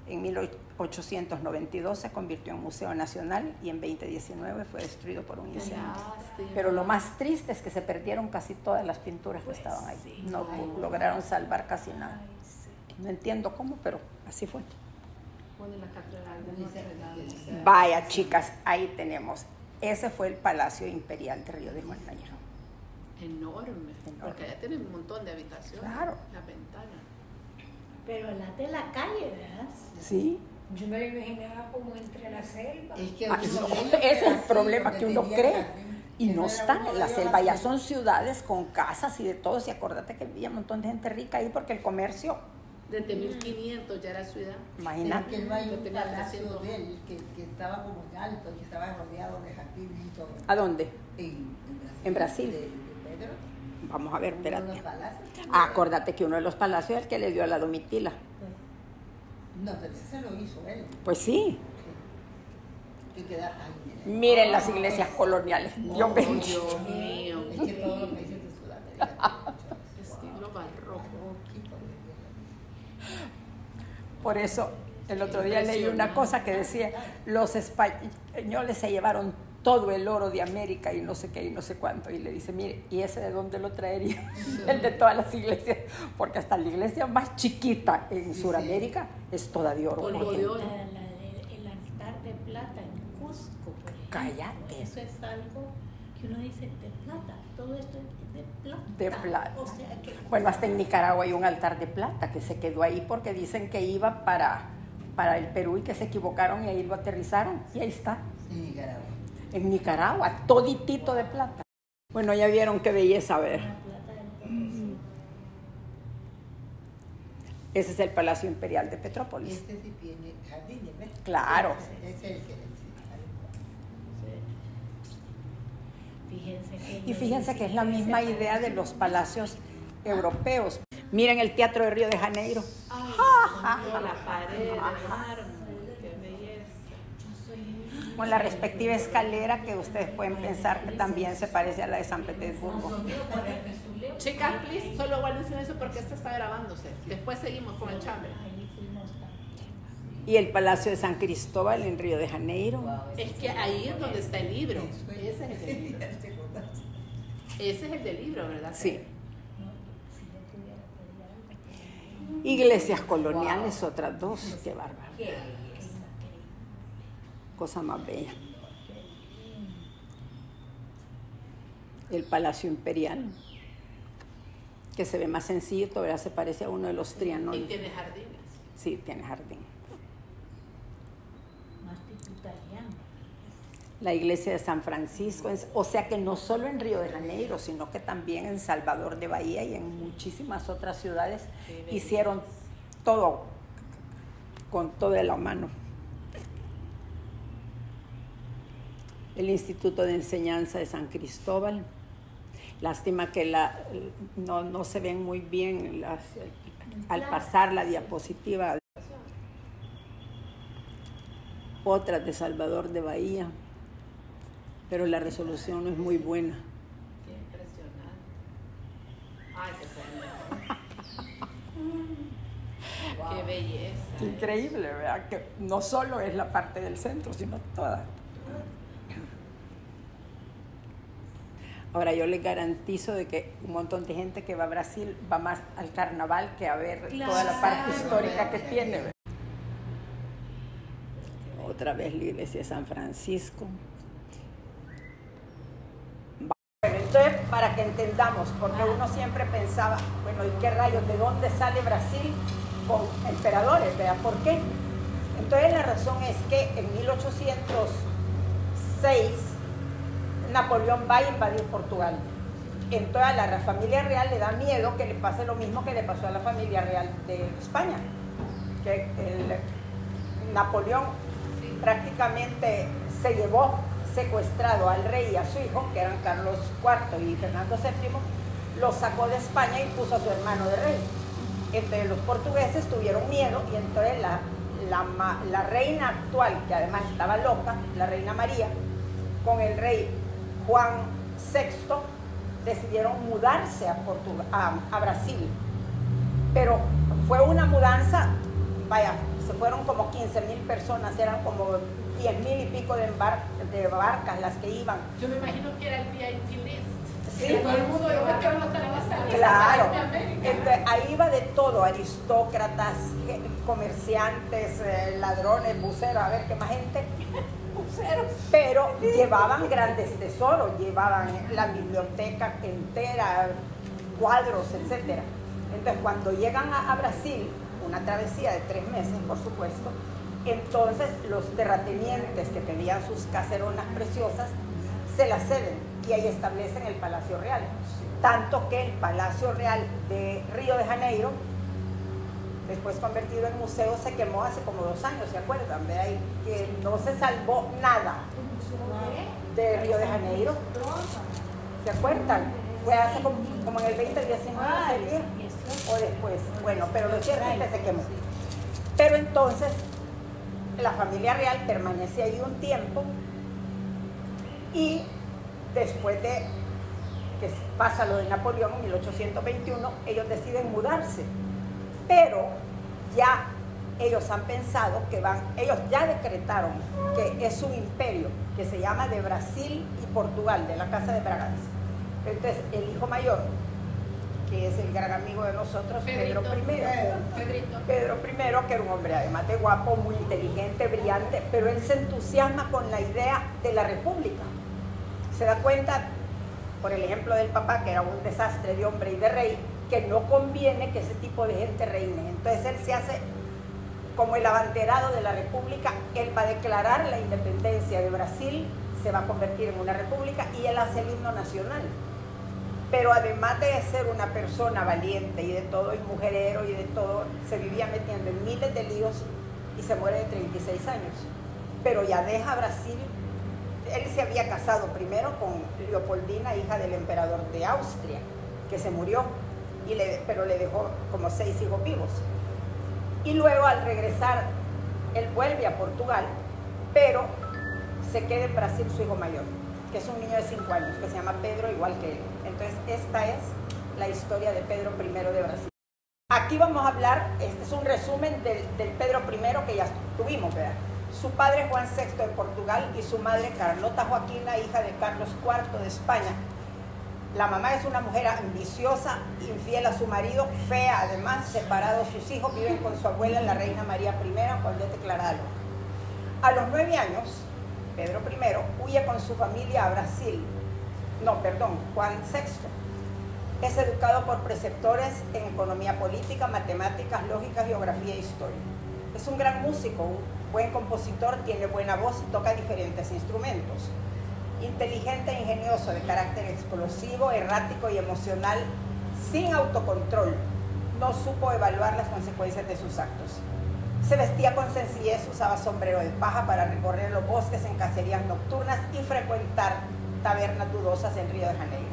En 1892 se convirtió en Museo Nacional y en 2019 fue destruido por un incendio. Lástima. Pero lo más triste es que se perdieron casi todas las pinturas que estaban ahí. sí. No lograron salvar casi nada. Ay, sí. No entiendo cómo, pero así fue. Bueno, la catedral de Notre Dame, o sea, Vaya, chicas, ahí tenemos. Ese fue el Palacio Imperial de Río de Janeiro. enorme, porque allá tienen un montón de habitaciones. Claro. Las ventanas. Pero la de la calle, ¿verdad? Sí. Yo me lo imaginaba como entre la selva. Es que Ah, uno no, ve los ese es el pedacitos problema que uno tenía cree. jardín. Y no están en la selva, ya son ciudades con casas y de todo. Y acuérdate que había un montón de gente rica ahí porque el comercio... Desde 1500 ya era ciudad. Imagínate. Que no hay un Tenía palacio haciendo- de él que estaba como en alto, que estaba rodeado de jardines y todo. ¿A dónde? En Brasil. En Brasil. De Pedro. Vamos a ver, Uno de los espérate. palacios. Acuérdate que uno de los palacios es el que le dio a la Domitila. No, pero ese se lo hizo él. Pues sí. Que queda, ay, mira. Miren las iglesias coloniales. Dios Oh, bendiga. Dios mío. Es que todos los países de Sudamérica. Estilo barroco. Por eso, el otro día leí una cosa que decía, los españoles se llevaron todo el oro de América y no sé qué y no sé cuánto. Y le dice, mire, ¿y ese de dónde lo traería? El de todas las iglesias. Porque hasta la iglesia más chiquita en Sudamérica es toda de oro. Polvo por de ejemplo. oro. El altar de plata en Cusco, por ejemplo. Cállate. Eso es algo que uno dice de plata. Todo esto es de plata. De plata. O sea que Bueno, hasta en Nicaragua hay un altar de plata que se quedó ahí porque dicen que iba para el Perú y que se equivocaron y ahí lo aterrizaron. Y ahí está. En Nicaragua. En Nicaragua, toditito de plata. Bueno, ya vieron qué belleza, a ver. la plata del Potosí. Ese es el Palacio Imperial de Petrópolis. Este sí tiene jardines, ¿ves? Claro. Ese es el que necesita. Y fíjense que es la misma idea de los palacios europeos. Miren el Teatro de Río de Janeiro. Ay, con la pared de mármol. Qué belleza. Con la respectiva escalera que ustedes pueden pensar que también se parece a la de San Petersburgo. Chicas, please, solo guárdense eso porque esto está grabándose. Después seguimos con el chamber. Ahí fuimos también. Y el Palacio de San Cristóbal en Río de Janeiro. Es que ahí es donde está el libro. Ese es el del libro. Ese es el del libro, ¿verdad? Sí. No, si yo tuviera que algo. Iglesias coloniales, otras dos. Qué bárbaro. Cosa más bella. El Palacio Imperial, que se ve más sencillo, ¿verdad? Se parece a uno de los Y Trianon. tiene jardines. Sí, tiene jardín. Más tipo italiano. La iglesia de San Francisco, o sea que no solo en Río de Janeiro, sino que también en Salvador de Bahía y en muchísimas otras ciudades hicieron todo con toda la mano. El Instituto de Enseñanza de San Cristóbal. Lástima que no se ven muy bien al pasar la diapositiva. Otras de Salvador de Bahía, pero la resolución no es muy buena. Qué impresionante. Ay, qué Qué belleza. Increíble, ¿verdad? Que no solo es la parte del centro, sino toda. Ahora yo les garantizo de que un montón de gente que va a Brasil va más al carnaval que a ver toda la parte histórica que tiene, ¿verdad? Otra vez la iglesia de San Francisco. Bueno, entonces para que entendamos, porque uno siempre pensaba, bueno, ¿y qué rayos? ¿De dónde sale Brasil con emperadores? ¿Verdad? ¿Por qué? Entonces la razón es que en 1806 Napoleón va a invadir Portugal. Entonces a la familia real le da miedo que le pase lo mismo que le pasó a la familia real de España, que Napoleón prácticamente se llevó secuestrado al rey y a su hijo, que eran Carlos IV y Fernando VII, los sacó de España y puso a su hermano de rey. Entonces los portugueses tuvieron miedo y entonces la reina actual, que además estaba loca, la reina María, con el rey Juan VI, decidieron mudarse a Brasil. Pero fue una mudanza, vaya, se fueron como 15,000 personas, eran como 10,000 y pico de barcas las que iban. Yo me imagino que era el VIP list. Sí, todo el mundo lo metió en los televisores. claro. Entonces, ahí iba de todo, aristócratas, comerciantes, ladrones, buceros, a ver qué más gente. Pero llevaban grandes tesoros, llevaban la biblioteca entera, cuadros, etc. Entonces, cuando llegan a Brasil, una travesía de 3 meses, por supuesto, entonces los terratenientes que tenían sus caseronas preciosas se la ceden y ahí establecen el Palacio Real. Tanto que el Palacio Real de Río de Janeiro, después convertido en museo, se quemó hace como 2 años, ¿se acuerdan? De ahí que no se salvó nada de Río de Janeiro. ¿Se acuerdan? Fue hace como en el 2019 o después. Bueno, pero lo cierto es que se quemó. Pero entonces la familia real permanece ahí un tiempo y después de que pasa lo de Napoleón en 1821, ellos deciden mudarse. Pero ya ellos han pensado que ellos ya decretaron que es un imperio que se llama de Brasil y Portugal, de la Casa de Braganza. Entonces, el hijo mayor, que es el gran amigo de nosotros, Pedro I, que era un hombre además de guapo, muy inteligente, brillante, pero él se entusiasma con la idea de la república. Se da cuenta, por el ejemplo del papá, que era un desastre de hombre y de rey, que no conviene que ese tipo de gente reine. Entonces él se hace como el abanderado de la república. Él va a declarar la independencia de Brasil, se va a convertir en una república y él hace el himno nacional. Pero además de ser una persona valiente y de todo, y mujerero y de todo, se vivía metiendo en miles de líos y se muere de 36 años. Pero ya deja Brasil. Él se había casado primero con Leopoldina, hija del emperador de Austria, que se murió, pero le dejó como 6 hijos vivos. Y luego al regresar, él vuelve a Portugal, pero se queda en Brasil su hijo mayor, que es un niño de 5 años, que se llama Pedro, igual que él. Entonces, esta es la historia de Pedro I de Brasil. Aquí vamos a hablar, este es un resumen del Pedro I que ya tuvimos, ¿verdad? Su padre Juan VI de Portugal y su madre Carlota Joaquina, hija de Carlos IV de España. La mamá es una mujer ambiciosa, infiel a su marido, fea además, separados sus hijos, viven con su abuela, la reina María I, cuando es declarada. A los 9 años, Pedro I huye con su familia a Brasil. Juan VI. Es educado por preceptores en economía política, matemáticas, lógica, geografía e historia. Es un gran músico, un buen compositor, tiene buena voz y toca diferentes instrumentos. Inteligente e ingenioso, de carácter explosivo, errático y emocional, sin autocontrol. No supo evaluar las consecuencias de sus actos. Se vestía con sencillez, usaba sombrero de paja para recorrer los bosques en cacerías nocturnas y frecuentar tabernas dudosas en Río de Janeiro.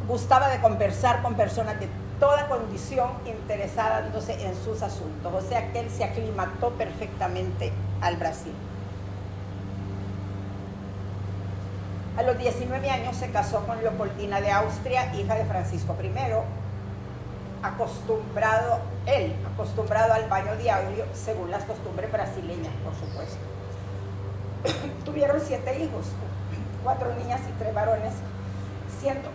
Gustaba de conversar con personas de toda condición interesándose en sus asuntos, o sea que él se aclimató perfectamente al Brasil. A los 19 años se casó con Leopoldina de Austria, hija de Francisco I, acostumbrado al baño diario según las costumbres brasileñas, por supuesto. Tuvieron 7 hijos, 4 niñas y 3 varones, siendo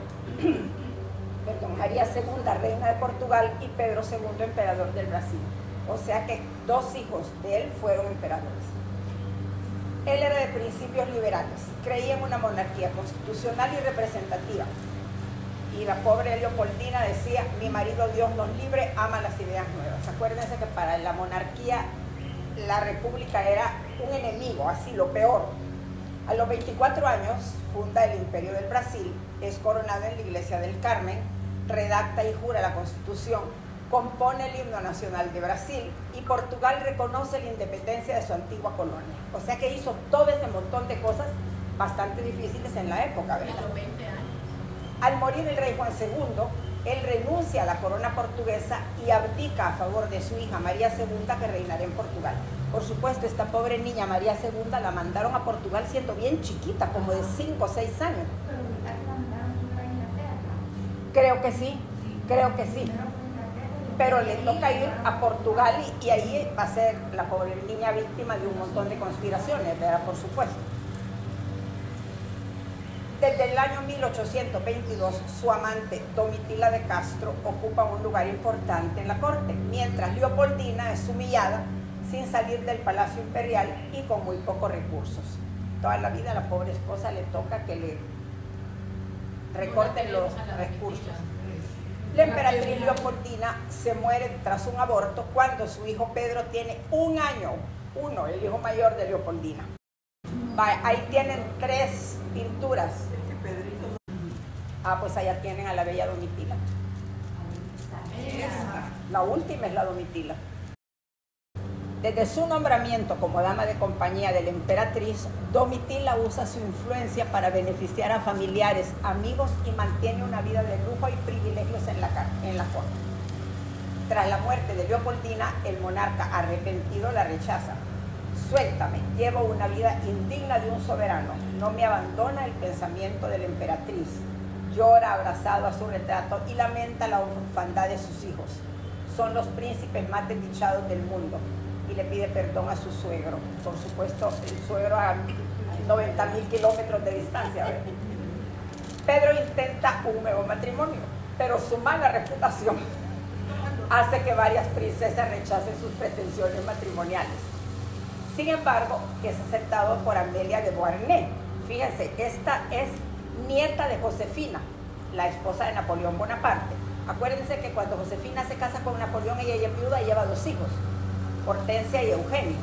María II, reina de Portugal, y Pedro II, emperador del Brasil. O sea que 2 hijos de él fueron emperadores. Él era de principios liberales, creía en una monarquía constitucional y representativa. Y la pobre Leopoldina decía, mi marido Dios nos libre, ama las ideas nuevas. Acuérdense que para la monarquía la república era un enemigo, así lo peor. A los 24 años funda el Imperio del Brasil, es coronado en la Iglesia del Carmen, redacta y jura la Constitución, compone el himno nacional de Brasil y Portugal reconoce la independencia de su antigua colonia. O sea que hizo todo ese montón de cosas bastante difíciles en la época, ¿verdad? A los 20 años. Al morir el rey Juan II, él renuncia a la corona portuguesa y abdica a favor de su hija María II, que reinaría en Portugal. Por supuesto, esta pobre niña María II la mandaron a Portugal siendo bien chiquita, como de 5 o 6 años. Creo que sí, pero le toca ir a Portugal y ahí va a ser la pobre niña víctima de un montón de conspiraciones, ¿verdad? Por supuesto. Desde el año 1822, su amante Domitila de Castro ocupa un lugar importante en la corte, mientras Leopoldina es humillada sin salir del Palacio Imperial y con muy pocos recursos. Toda la vida a la pobre esposa le toca que le recorten los recursos. La emperatriz Leopoldina se muere tras un aborto cuando su hijo Pedro tiene 1 año, el hijo mayor de Leopoldina. Ahí tienen 3 pinturas. Pues allá tienen a la bella Domitila. La última es la Domitila. Desde su nombramiento como dama de compañía de la emperatriz, Domitila usa su influencia para beneficiar a familiares, amigos y mantiene una vida de lujo y privilegios en la corte. Tras la muerte de Leopoldina, el monarca arrepentido la rechaza. Suéltame, llevo una vida indigna de un soberano. No me abandona el pensamiento de la emperatriz. Llora abrazado a su retrato y lamenta la orfandad de sus hijos. Son los príncipes más desdichados del mundo. Y le pide perdón a su suegro. Por supuesto, el suegro a 90.000 kilómetros de distancia. ¿Verdad? Pedro intenta un nuevo matrimonio, pero su mala reputación hace que varias princesas rechacen sus pretensiones matrimoniales. Sin embargo, es aceptado por Amelia de Beauharnais. Fíjense, esta es nieta de Josefina, la esposa de Napoleón Bonaparte. Acuérdense que cuando Josefina se casa con Napoleón, ella es viuda y lleva 2 hijos, Hortensia y Eugenio.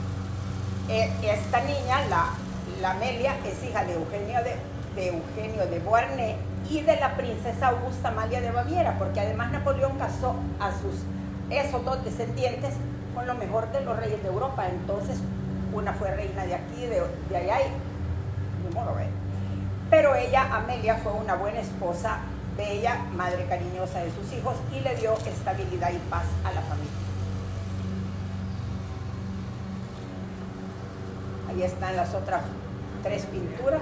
Esta niña, la Amelia, es hija de Eugenio de Beauharnais y de la princesa Augusta Amalia de Baviera, porque además Napoleón casó a esos 2 descendientes con lo mejor de los reyes de Europa. Entonces, una fue reina de aquí, de allá, y ni modo, ¿ve? Pero ella, Amelia, fue una buena esposa, bella, madre cariñosa de sus hijos y le dio estabilidad y paz a la familia. Ahí están las otras 3 pinturas.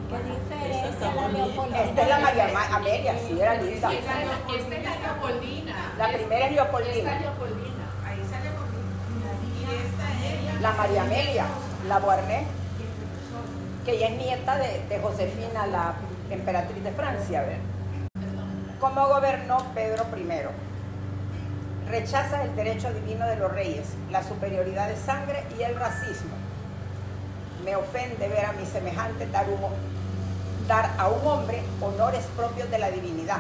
¿Qué diferencia la Leopoldina? Esta es la María Amelia, sí, era linda. Esta es la Leopoldina. La primera es Leopoldina. Esta Leopoldina. Ahí sale Leopoldina. Y esta es La María Amelia, la Beauharnais, que ella es nieta de Josefina, la emperatriz de Francia. ¿Ver? ¿Cómo gobernó Pedro I? Rechaza el derecho divino de los reyes, la superioridad de sangre y el racismo. Me ofende ver a mi semejante dar a un hombre honores propios de la divinidad.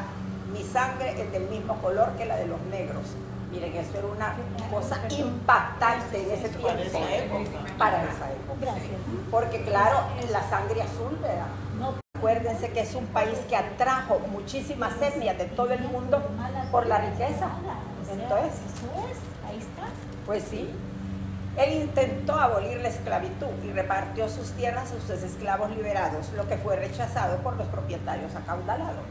Mi sangre es del mismo color que la de los negros. Miren, eso era una cosa impactante en ese tiempo, para esa época. Porque claro, la sangre azul, ¿verdad? Acuérdense que es un país que atrajo muchísimas etnias de todo el mundo por la riqueza. Entonces, ahí está. Pues sí. Él intentó abolir la esclavitud y repartió sus tierras a sus esclavos liberados, lo que fue rechazado por los propietarios acaudalados.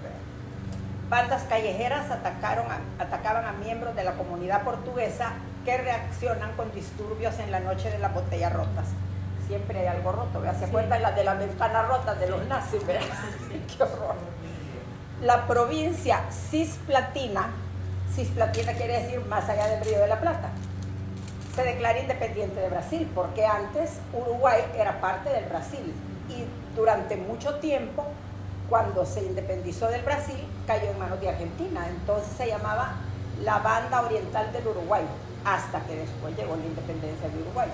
Bandas callejeras atacaban a miembros de la comunidad portuguesa que reaccionan con disturbios en la noche de las botellas rotas. Siempre hay algo roto, ¿verdad? ¿Se acuerdan las de las ventanas rotas de los nazis? ¿Verdad? ¡Qué horror! La provincia cisplatina quiere decir más allá del Río de la Plata, se declara independiente de Brasil, porque antes Uruguay era parte del Brasil y durante mucho tiempo, cuando se independizó del Brasil, cayó en manos de Argentina. Entonces se llamaba la Banda Oriental del Uruguay, hasta que después llegó la independencia de Uruguay.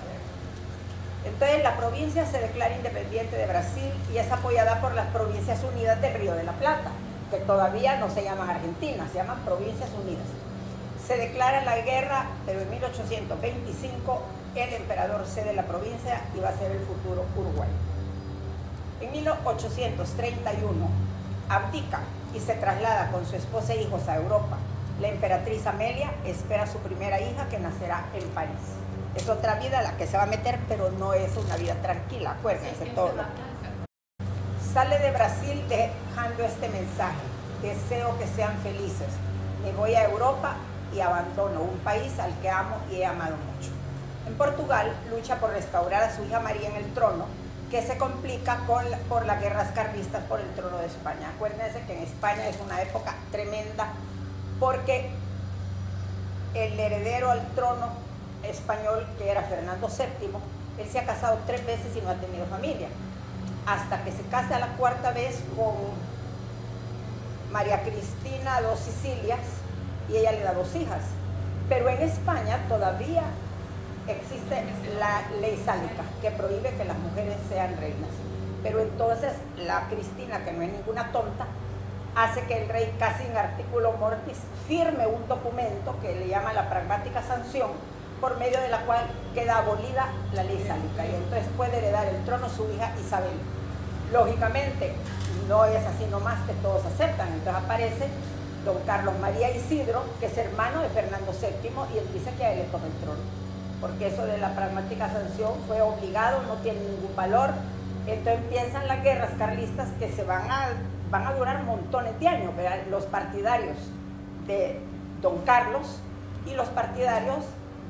Entonces la provincia se declara independiente de Brasil y es apoyada por las Provincias Unidas del Río de la Plata, que todavía no se llaman Argentina, se llaman Provincias Unidas. Se declara la guerra, pero en 1825 el emperador cede la provincia y va a ser el futuro Uruguay. En 1831 abdica y se traslada con su esposa e hijos a Europa. La emperatriz Amelia espera a su primera hija que nacerá en París. Es otra vida la que se va a meter, pero no es una vida tranquila, acuérdense todo. Sale de Brasil dejando este mensaje: deseo que sean felices. Me voy a Europa y abandono un país al que amo y he amado mucho. En Portugal lucha por restaurar a su hija María en el trono, que se complica por las guerras carlistas por el trono de España. Acuérdense que en España es una época tremenda porque el heredero al trono español, que era Fernando VII, él se ha casado 3 veces y no ha tenido familia, hasta que se casa la 4ª vez con María Cristina II Sicilias, y ella le da 2 hijas. Pero en España todavía existe la ley sálica que prohíbe que las mujeres sean reinas. Pero entonces la Cristina, que no es ninguna tonta, hace que el rey, casi en artículo mortis, firme un documento que le llama la pragmática sanción, por medio de la cual queda abolida la ley sálica y entonces puede heredar el trono su hija Isabel. Lógicamente, no es así nomás que todos aceptan, entonces aparece don Carlos María Isidro, que es hermano de Fernando VII, y él dice que a él le toca el trono, porque eso de la pragmática sanción fue obligado, no tiene ningún valor. Entonces empiezan las guerras carlistas que se van a durar montones de años, ¿verdad? Los partidarios de don Carlos y los partidarios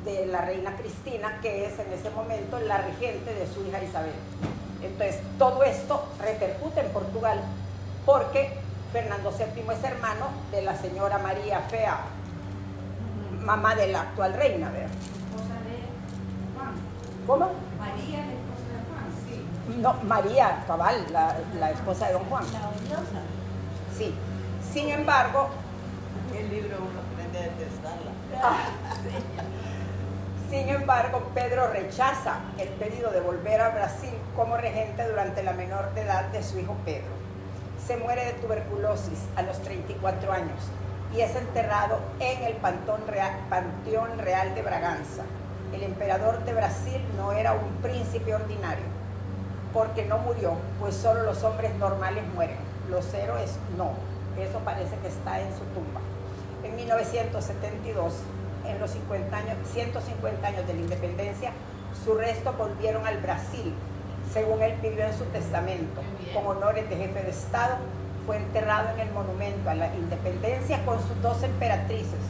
de la reina Cristina, que es en ese momento la regente de su hija Isabel. Entonces todo esto repercute en Portugal porque Fernando VII es hermano de la señora María Fea, mamá de la actual reina, ¿verdad? Esposa de Juan. ¿Cómo? María, la esposa de Juan, sí. No, María Cabal, la esposa de don Juan. La odiosa. Sí. Sin embargo, El libro uno aprende a detestarla. sin embargo, Pedro rechaza el pedido de volver a Brasil como regente durante la menor de edad de su hijo Pedro. Se muere de tuberculosis a los 34 años y es enterrado en el Panteón Real de Braganza. El emperador de Brasil no era un príncipe ordinario, porque no murió, pues solo los hombres normales mueren, los héroes no. Eso parece que está en su tumba. En 1972, en los 150 años de la independencia, sus restos volvieron al Brasil, según él pidió en su testamento. Con honores de jefe de Estado, fue enterrado en el monumento a la independencia con sus dos emperatrices,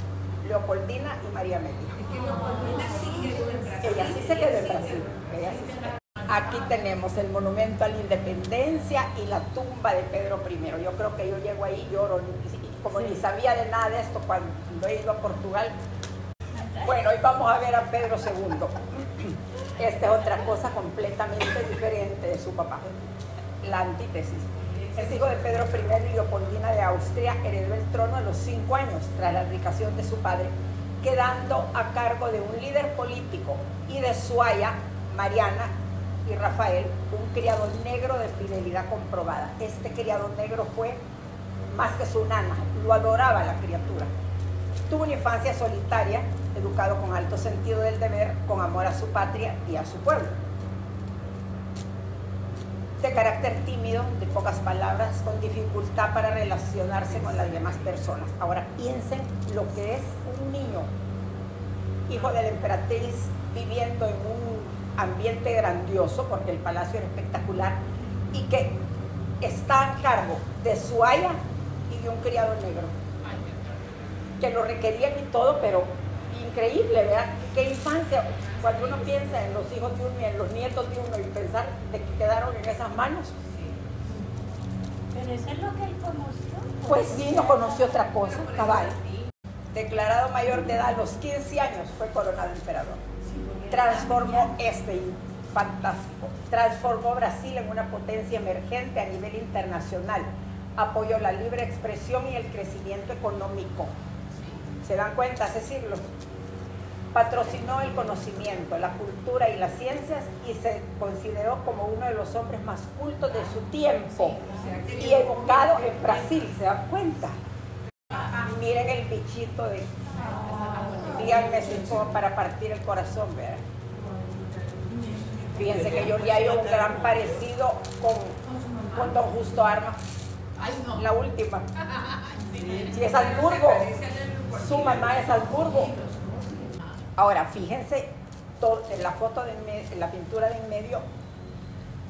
Leopoldina y María Amelia. Ella sí se quedó en Brasil. Ella sí se quedó. Aquí tenemos el monumento a la independencia y la tumba de Pedro I. Yo creo que yo llego ahí, lloro, como ni sabía de nada de esto cuando he ido a Portugal. Bueno, hoy vamos a ver a Pedro II. Esta es otra cosa completamente diferente de su papá, la antítesis. Es hijo de Pedro I y Leopoldina de Austria, heredó el trono a los 5 años tras la abdicación de su padre, quedando a cargo de un líder político y de su aya, Mariana y Rafael, un criado negro de fidelidad comprobada. Este criado negro fue más que su nana, lo adoraba la criatura. Tuvo una infancia solitaria, educado con alto sentido del deber, con amor a su patria y a su pueblo. De carácter tímido, de pocas palabras, con dificultad para relacionarse con las demás personas. Ahora piensen lo que es un niño, hijo de la emperatriz, viviendo en un ambiente grandioso, porque el palacio era espectacular, y que está a cargo de su aya y de un criado negro, que lo requerían y todo, pero increíble, ¿verdad? Qué infancia, cuando uno piensa en los hijos de uno y en los nietos de uno y pensar de que quedaron en esas manos. Pero eso es lo que él conoció. Pues sí, no conoció otra cosa, cabal. Declarado mayor de edad a los 15 años, fue coronado emperador. Transformó fantástico, transformó Brasil en una potencia emergente a nivel internacional. Apoyó la libre expresión y el crecimiento económico. ¿Se dan cuenta? Hace siglos. Patrocinó el conocimiento, la cultura y las ciencias y se consideró como uno de los hombres más cultos de su tiempo y educado en Brasil. ¿Se dan cuenta? Miren el bichito de... Díganme si es como para partir el corazón, ¿verdad? Fíjense que yo le hallo un gran parecido con don Justo Armas. La última. Si es Salzburgo. Su mamá es Salzburgo. Ahora, fíjense, en la foto, en la pintura de en medio,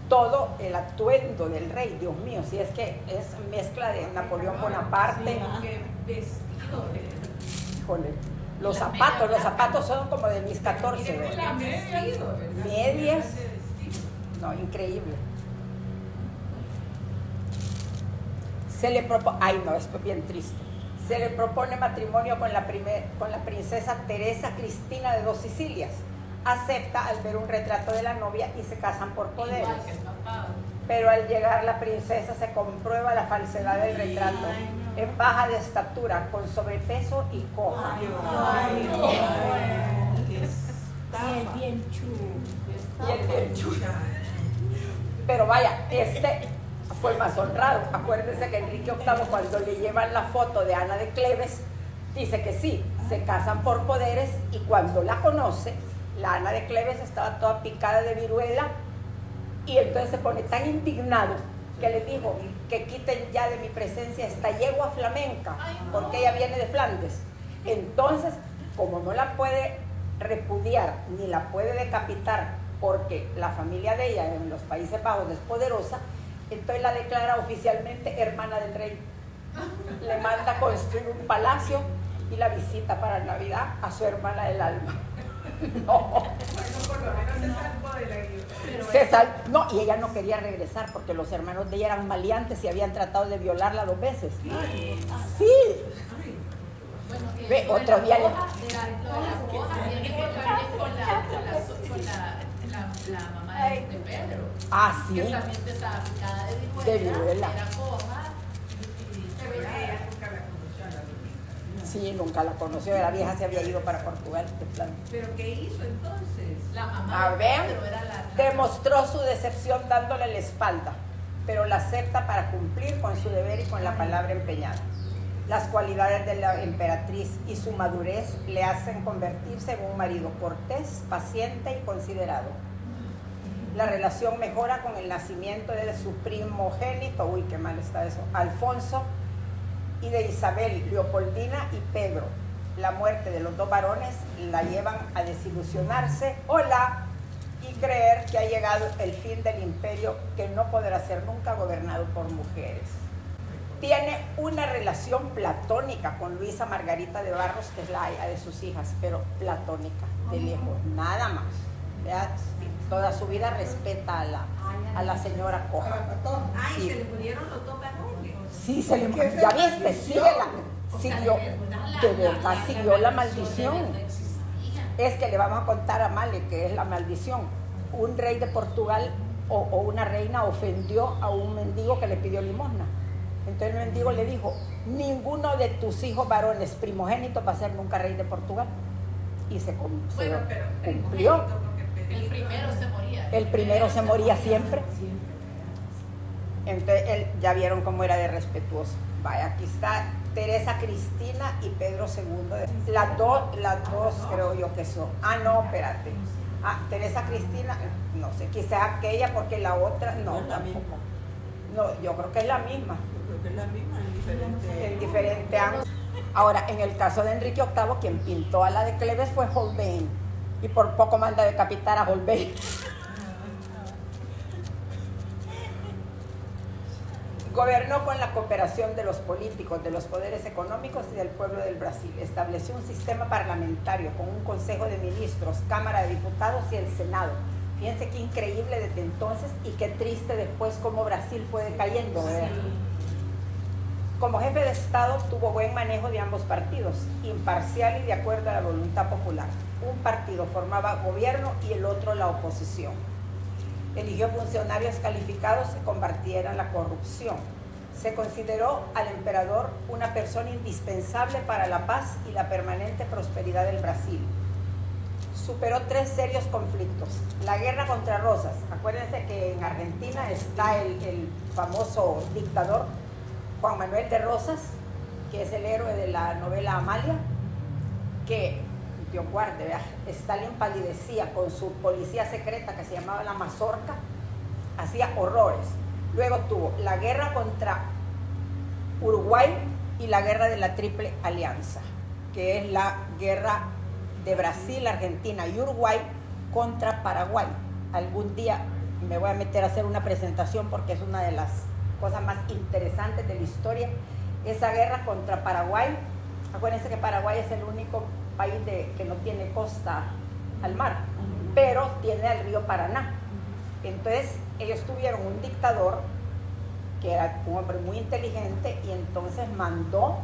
todo el atuendo del rey, Dios mío, si es que es mezcla de Napoleón Bonaparte. Qué vestido. Híjole, los zapatos son como de mis 14, ¿verdad? Medias. No, increíble. Se le propone, ay no, esto es bien triste. Se le propone matrimonio con la princesa Teresa Cristina de 2 Sicilias. Acepta al ver un retrato de la novia y se casan por poderes. Pero al llegar la princesa se comprueba la falsedad del retrato. Es baja de estatura, con sobrepeso y coja. Y el bien chulo. Y el bien chulo. Pero vaya, este fue el más honrado. Acuérdense que Enrique VIII, cuando le llevan la foto de Ana de Cleves, Dice que sí, se casan por poderes y cuando la conoce, la Ana de Cleves estaba toda picada de viruela y entonces se pone tan indignado que le dijo que quiten ya de mi presencia esta yegua flamenca porque ella viene de Flandes. Entonces, como no la puede repudiar ni la puede decapitar porque la familia de ella en los Países Bajos es poderosa, entonces la declara oficialmente hermana del rey. Le manda a construir un palacio y la visita para Navidad a su hermana del alma. No. Bueno, por lo menos se salvó de la guerra. No, y ella no quería regresar porque los hermanos de ella eran maleantes y habían tratado de violarla 2 veces. Sí. Bueno, Ve, otro día le... lo de las hojas tiene que ver con la mamá de Pedro. Ah, sí. Que también estaba picada De viruela. Era coja. Pero ella nunca la conoció a la Lolita. Sí, nunca la conoció. La vieja se había ido para Portugal. De plan. ¿Pero qué hizo entonces? La mamá A de ver, Pedro era la demostró su decepción dándole la espalda, pero la acepta para cumplir con su deber y con la palabra empeñada. Las cualidades de la emperatriz y su madurez le hacen convertirse en un marido cortés, paciente y considerado. La relación mejora con el nacimiento de su primogénito, uy, qué mal está eso, Alfonso, y de Isabel, Leopoldina y Pedro. La muerte de los 2 varones la llevan a desilusionarse, y creer que ha llegado el fin del imperio que no podrá ser nunca gobernado por mujeres. Tiene una relación platónica con Luisa Margarita de Barros, que es la hija de sus hijas, pero platónica, de lejos, nada más. ¿Verdad? Toda su vida respeta a la señora Coja. Ay, Sí. se le murieron los 2 varones. Sí, se le... Ya viste, siguió, de verdad siguió la maldición. Es que le vamos a contar a Male que es la maldición. Un rey de Portugal o una reina ofendió a un mendigo que le pidió limosna. Entonces el mendigo le dijo, ninguno de tus hijos varones primogénitos va a ser nunca rey de Portugal. Y se cumplió. El primero se moría. El primero se moría siempre. Entonces ya vieron cómo era de respetuoso. Vaya, aquí está Teresa Cristina y Pedro II. Las dos creo yo que son. Ah, no, espérate. Ah, Teresa Cristina, no sé, quizás aquella porque la otra, no, es la misma. No, yo creo que es la misma. Yo creo que es la misma, En diferente ángulo. Ahora, en el caso de Enrique VIII, quien pintó a la de Cleves fue Holbein. Y por poco manda a decapitar a Holbein. Gobernó con la cooperación de los políticos, de los poderes económicos y del pueblo del Brasil. Estableció un sistema parlamentario con un consejo de ministros, Cámara de Diputados y el Senado. Fíjense qué increíble desde entonces y qué triste después cómo Brasil fue decayendo, ¿verdad? Como jefe de Estado tuvo buen manejo de ambos partidos, imparcial y de acuerdo a la voluntad popular. Un partido formaba gobierno y el otro la oposición. Eligió funcionarios calificados que combatieran la corrupción. Se consideró al emperador una persona indispensable para la paz y la permanente prosperidad del Brasil. Superó 3 serios conflictos. La guerra contra Rosas. Acuérdense que en Argentina está el famoso dictador Juan Manuel de Rosas, que es el héroe de la novela Amalia, que, Dios guarde, ¿verdad? Stalin palidecía con su policía secreta que se llamaba la Mazorca, hacía horrores. Luego tuvo la guerra contra Uruguay y la guerra de la Triple Alianza, que es la guerra de Brasil, Argentina y Uruguay contra Paraguay. Algún día me voy a meter a hacer una presentación porque es una de las cosas más interesantes de la historia. Esa guerra contra Paraguay, acuérdense que Paraguay es el único país que no tiene costa al mar, pero tiene el río Paraná. Entonces ellos tuvieron un dictador que era un hombre muy inteligente y entonces mandó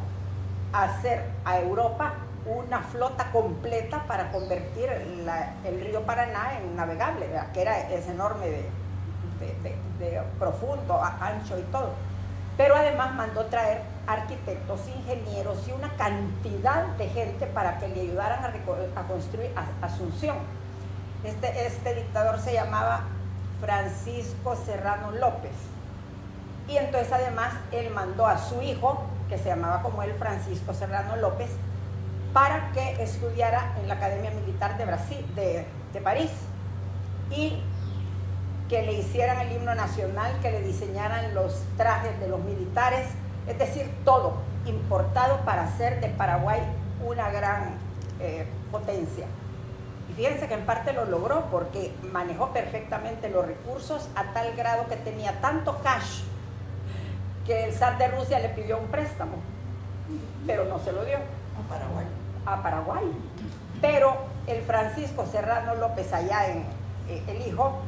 a hacer a Europa una flota completa para convertir el río Paraná en navegable, ¿verdad? Que es enorme de profundo, ancho y todo. Pero además mandó traer arquitectos, ingenieros y una cantidad de gente para que le ayudaran a construir Asunción. Este dictador se llamaba Francisco Serrano López. Y entonces además él mandó a su hijo, que se llamaba como él Francisco Serrano López, para que estudiara en la Academia Militar de Brasil, de París, y que le hicieran el himno nacional, que le diseñaran los trajes de los militares, es decir, todo importado para hacer de Paraguay una gran potencia. Y fíjense que en parte lo logró porque manejó perfectamente los recursos a tal grado que tenía tanto cash que el zar de Rusia le pidió un préstamo, pero no se lo dio. A Paraguay. A Paraguay. Pero el Francisco Serrano López, allá en el hijo,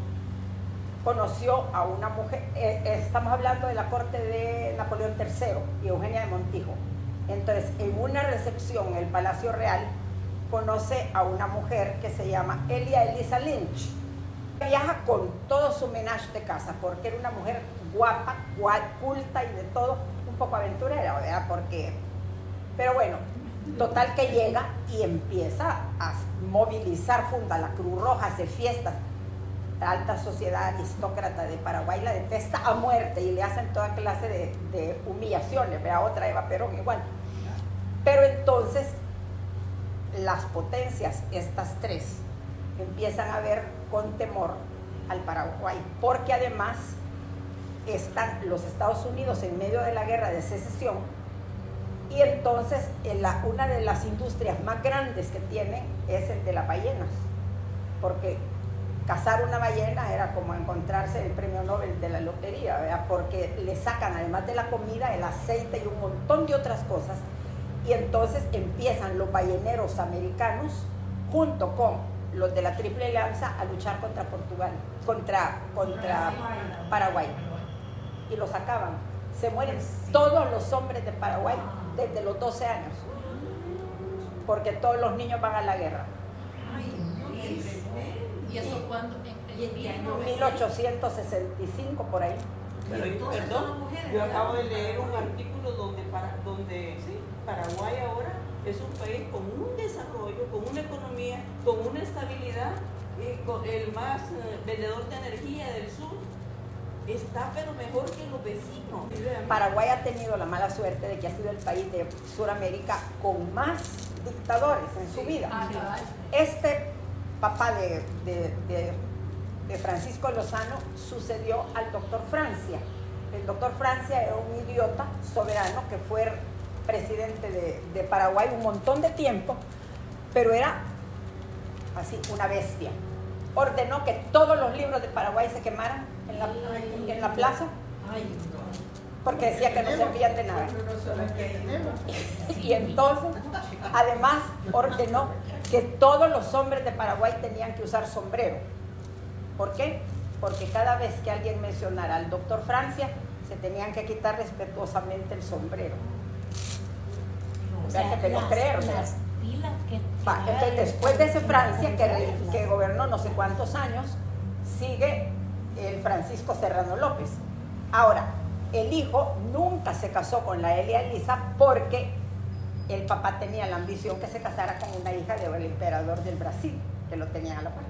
conoció a una mujer, estamos hablando de la corte de Napoleón III y Eugenia de Montijo. Entonces, en una recepción en el Palacio Real, conoce a una mujer que se llama Elia Elisa Lynch. Viaja con todo su menage de casa, porque era una mujer guapa, culta y de todo, un poco aventurera, ¿verdad? Pero bueno, total que llega y empieza a movilizar, funda la Cruz Roja, hace fiestas. La alta sociedad aristócrata de Paraguay la detesta a muerte y le hacen toda clase de humillaciones, ¿verdad? Otra Eva Perón igual. Pero entonces las potencias, estas tres, empiezan a ver con temor al Paraguay, porque además están los Estados Unidos en medio de la guerra de secesión, y entonces una de las industrias más grandes que tienen es el de las ballenas, porque cazar una ballena era como encontrarse el premio Nobel de la lotería, ¿verdad? Porque le sacan, además de la comida, el aceite y un montón de otras cosas, y entonces empiezan los balleneros americanos junto con los de la Triple Alianza a luchar contra Portugal, contra Paraguay, y los acaban. Se mueren todos los hombres de Paraguay desde los 12 años, porque todos los niños van a la guerra. ¿Y eso cuándo? En 1865 por ahí. Pero, perdón, yo acabo de leer un artículo donde Paraguay ahora es un país con un desarrollo, con una economía, con una estabilidad, con el más vendedor de energía del sur. Está pero mejor que los vecinos. Paraguay ha tenido la mala suerte de que ha sido el país de Sudamérica con más dictadores en su vida. Este papá de Francisco Lozano sucedió al doctor Francia. El doctor Francia era un idiota soberano que fue presidente de Paraguay un montón de tiempo, pero era así una bestia. Ordenó que todos los libros de Paraguay se quemaran en la plaza, porque decía que no servían de nada. Y entonces, además, ordenó que todos los hombres de Paraguay tenían que usar sombrero. ¿Por qué? Porque cada vez que alguien mencionara al doctor Francia, se tenían que quitar respetuosamente el sombrero. O sea, que no creer. Entonces, después de ese Francia, que gobernó no sé cuántos años, sigue el Francisco Serrano López. Ahora, el hijo nunca se casó con la Elia Elisa porque el papá tenía la ambición que se casara con una hija del emperador del Brasil, que lo tenían a la par.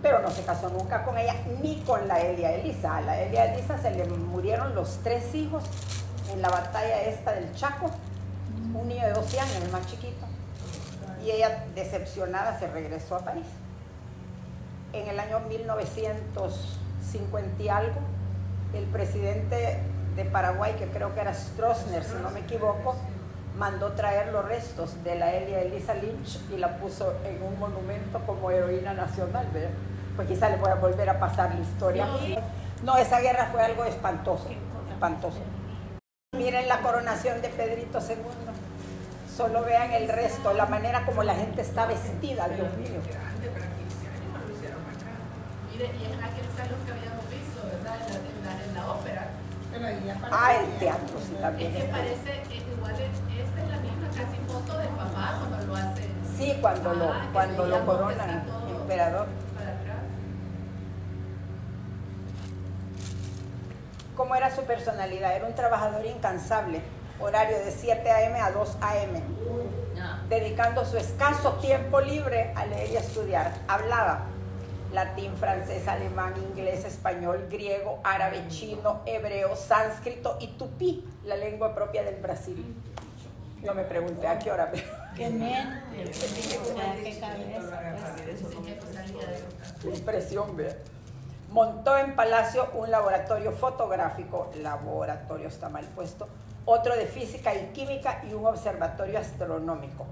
Pero no se casó nunca con ella, ni con la Elia Elisa. A la Elia Elisa se le murieron los 3 hijos en la batalla esta del Chaco. Un niño de 12 años, el más chiquito. Y ella, decepcionada, se regresó a París. En el año 1950 y algo, el presidente de Paraguay, que creo que era Stroessner, si no me equivoco, mandó traer los restos de la Elia Elisa Lynch y la puso en un monumento como heroína nacional, ¿verdad? Pues quizá le voy a volver a pasar la historia. No, esa guerra fue algo espantoso, espantoso. Miren la coronación de Pedrito II. Solo vean el resto, la manera como la gente está vestida, Dios mío. Mire, y en aquel salón que habíamos visto, ¿verdad? En la ópera. El teatro, sí, también. Es que parece, igual, esta es la misma casi foto del papá cuando lo hace. Sí, cuando lo coronan emperador. Para atrás. ¿Cómo era su personalidad? Era un trabajador incansable, horario de 7 a.m. a 2 a.m., dedicando su escaso tiempo libre a leer y a estudiar. Hablaba latín, francés, alemán, inglés, español, griego, árabe, chino, hebreo, sánscrito y tupí, la lengua propia del Brasil. No me pregunté a qué hora. Qué mente, o sea, qué cabeza. Qué impresión, vea. Montó en Palacio un laboratorio fotográfico, laboratorio está mal puesto, otro de física y química y un observatorio astronómico.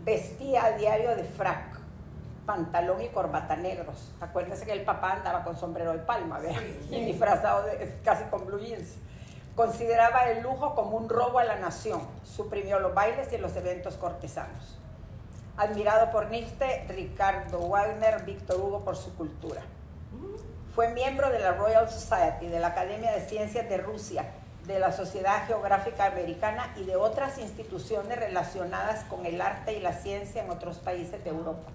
Vestía a diario de frac, pantalón y corbata negros. Acuérdense que el papá andaba con sombrero de palma, ¿vea? Y disfrazado casi con blue jeans. Consideraba el lujo como un robo a la nación. Suprimió los bailes y los eventos cortesanos. Admirado por Nietzsche, Ricardo Wagner, Víctor Hugo por su cultura. Fue miembro de la Royal Society, de la Academia de Ciencias de Rusia, de la Sociedad Geográfica Americana y de otras instituciones relacionadas con el arte y la ciencia en otros países de Europa.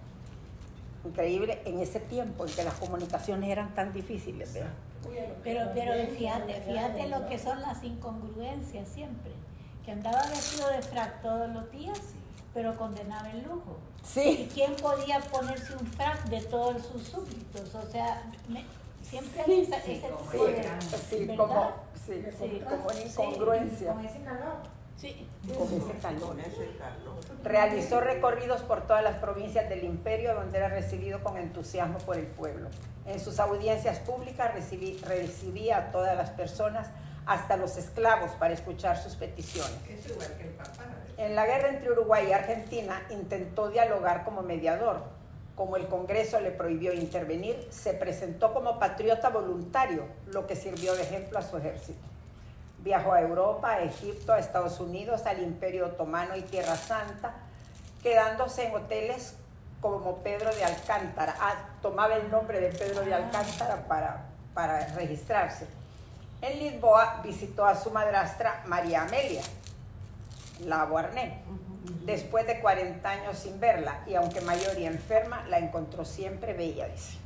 Increíble en ese tiempo en que las comunicaciones eran tan difíciles, ¿verdad? Pero fíjate lo que son las incongruencias siempre. Que andaba vestido de frac todos los días, pero condenaba el lujo. Sí. ¿Y quién podía ponerse un frac de todos sus súbditos? O sea, siempre hay ese tipo de... Sí, como una incongruencia. Con ese calor. Sí. Con ese calor. Con ese calor. Realizó recorridos por todas las provincias del imperio donde era recibido con entusiasmo por el pueblo. En sus audiencias públicas recibía a todas las personas, hasta los esclavos, para escuchar sus peticiones. Es igual que el papá. En la guerra entre Uruguay y Argentina intentó dialogar como mediador. Como el Congreso le prohibió intervenir, se presentó como patriota voluntario, lo que sirvió de ejemplo a su ejército. Viajó a Europa, a Egipto, a Estados Unidos, al Imperio Otomano y Tierra Santa, quedándose en hoteles como Pedro de Alcántara. Tomaba el nombre de Pedro de Alcántara para registrarse. En Lisboa visitó a su madrastra María Amelia, la Beauharnais, después de 40 años sin verla, y aunque mayor y enferma, la encontró siempre bella, dice.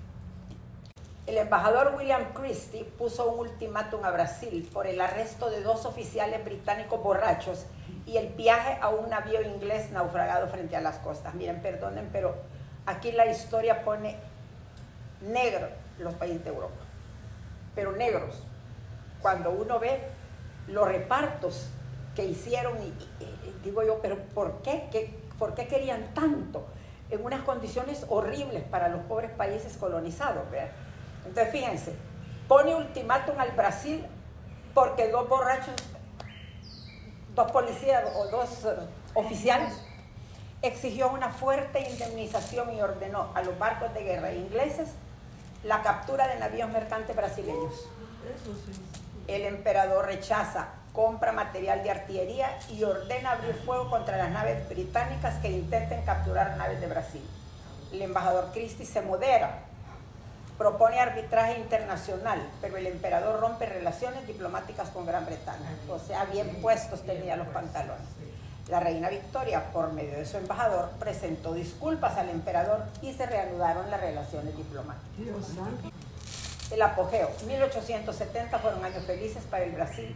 El embajador William Christie puso un ultimátum a Brasil por el arresto de 2 oficiales británicos borrachos y el viaje a un navío inglés naufragado frente a las costas. Miren, perdonen, pero aquí la historia pone negro los países de Europa, pero negros. Cuando uno ve los repartos que hicieron, y digo yo, pero ¿por qué? ¿Por qué querían tanto? En unas condiciones horribles para los pobres países colonizados, ¿verdad? Entonces, fíjense, pone ultimátum al Brasil porque 2 borrachos, 2 policías o 2 oficiales exigió una fuerte indemnización y ordenó a los barcos de guerra ingleses la captura de navíos mercantes brasileños. El emperador rechaza, compra material de artillería y ordena abrir fuego contra las naves británicas que intenten capturar naves de Brasil. El embajador Christie se modera, propone arbitraje internacional, pero el emperador rompe relaciones diplomáticas con Gran Bretaña. O sea, bien puestos tenía los pantalones. La reina Victoria, por medio de su embajador, presentó disculpas al emperador y se reanudaron las relaciones diplomáticas. El apogeo. 1870 fueron años felices para el Brasil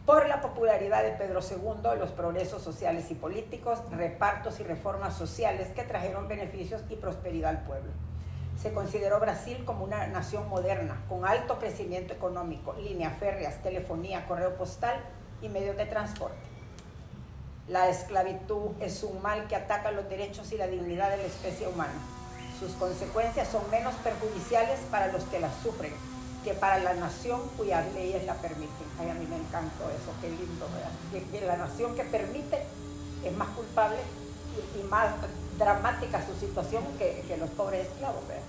por la popularidad de Pedro II, los progresos sociales y políticos, repartos y reformas sociales que trajeron beneficios y prosperidad al pueblo. Se consideró Brasil como una nación moderna, con alto crecimiento económico, líneas férreas, telefonía, correo postal y medios de transporte. La esclavitud es un mal que ataca los derechos y la dignidad de la especie humana. Sus consecuencias son menos perjudiciales para los que la sufren que para la nación cuyas leyes la permiten. Ay, a mí me encantó eso, qué lindo, ¿verdad? Que la nación que permite es más culpable y más dramática su situación que los pobres esclavos, ¿verdad?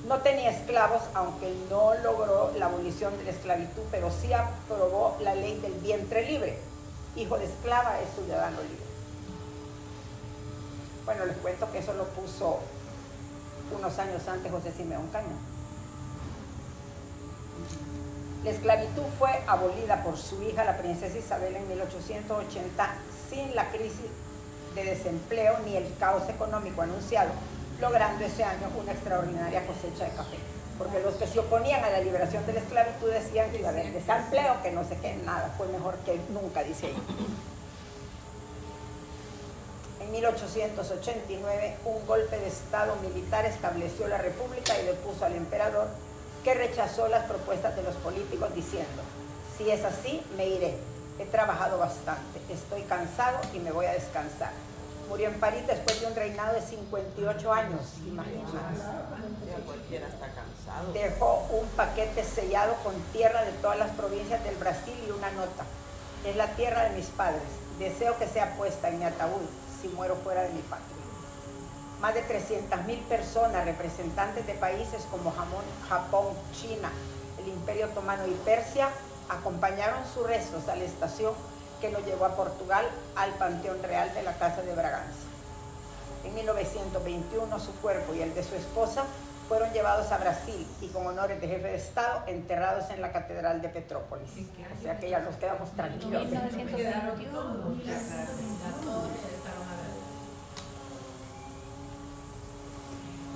No tenía esclavos, aunque no logró la abolición de la esclavitud, pero sí aprobó la ley del vientre libre. Hijo de esclava es ciudadano libre. Bueno, les cuento que eso lo puso unos años antes José Simeón Caño. La esclavitud fue abolida por su hija, la princesa Isabel, en 1880, sin la crisis de desempleo ni el caos económico anunciado, logrando ese año una extraordinaria cosecha de café. Porque los que se oponían a la liberación de la esclavitud decían que iba a haber desempleo, que no sé qué, nada, fue mejor que nunca, dice ella. En 1889, un golpe de Estado militar estableció la República y depuso al emperador, que rechazó las propuestas de los políticos diciendo: si es así, me iré. He trabajado bastante, estoy cansado y me voy a descansar. Murió en París después de un reinado de 58 años, imagínate. Ya cualquiera está cansado. Dejó un paquete sellado con tierra de todas las provincias del Brasil y una nota. Es la tierra de mis padres. Deseo que sea puesta en mi ataúd si muero fuera de mi patria. Más de 300.000 personas, representantes de países como Japón, China, el Imperio Otomano y Persia, acompañaron sus restos a la estación que lo llevó a Portugal al Panteón Real de la Casa de Braganza. En 1921 su cuerpo y el de su esposa fueron llevados a Brasil y con honores de jefe de Estado enterrados en la Catedral de Petrópolis. O sea que ya nos quedamos tranquilos. 1921.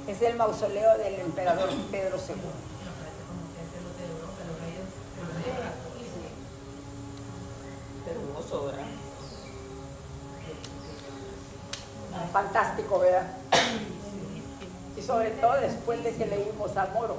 Es el mausoleo del emperador Pedro II. Hermoso, ¿verdad? Fantástico, ¿verdad? Y sobre todo después de que leímos a Moro.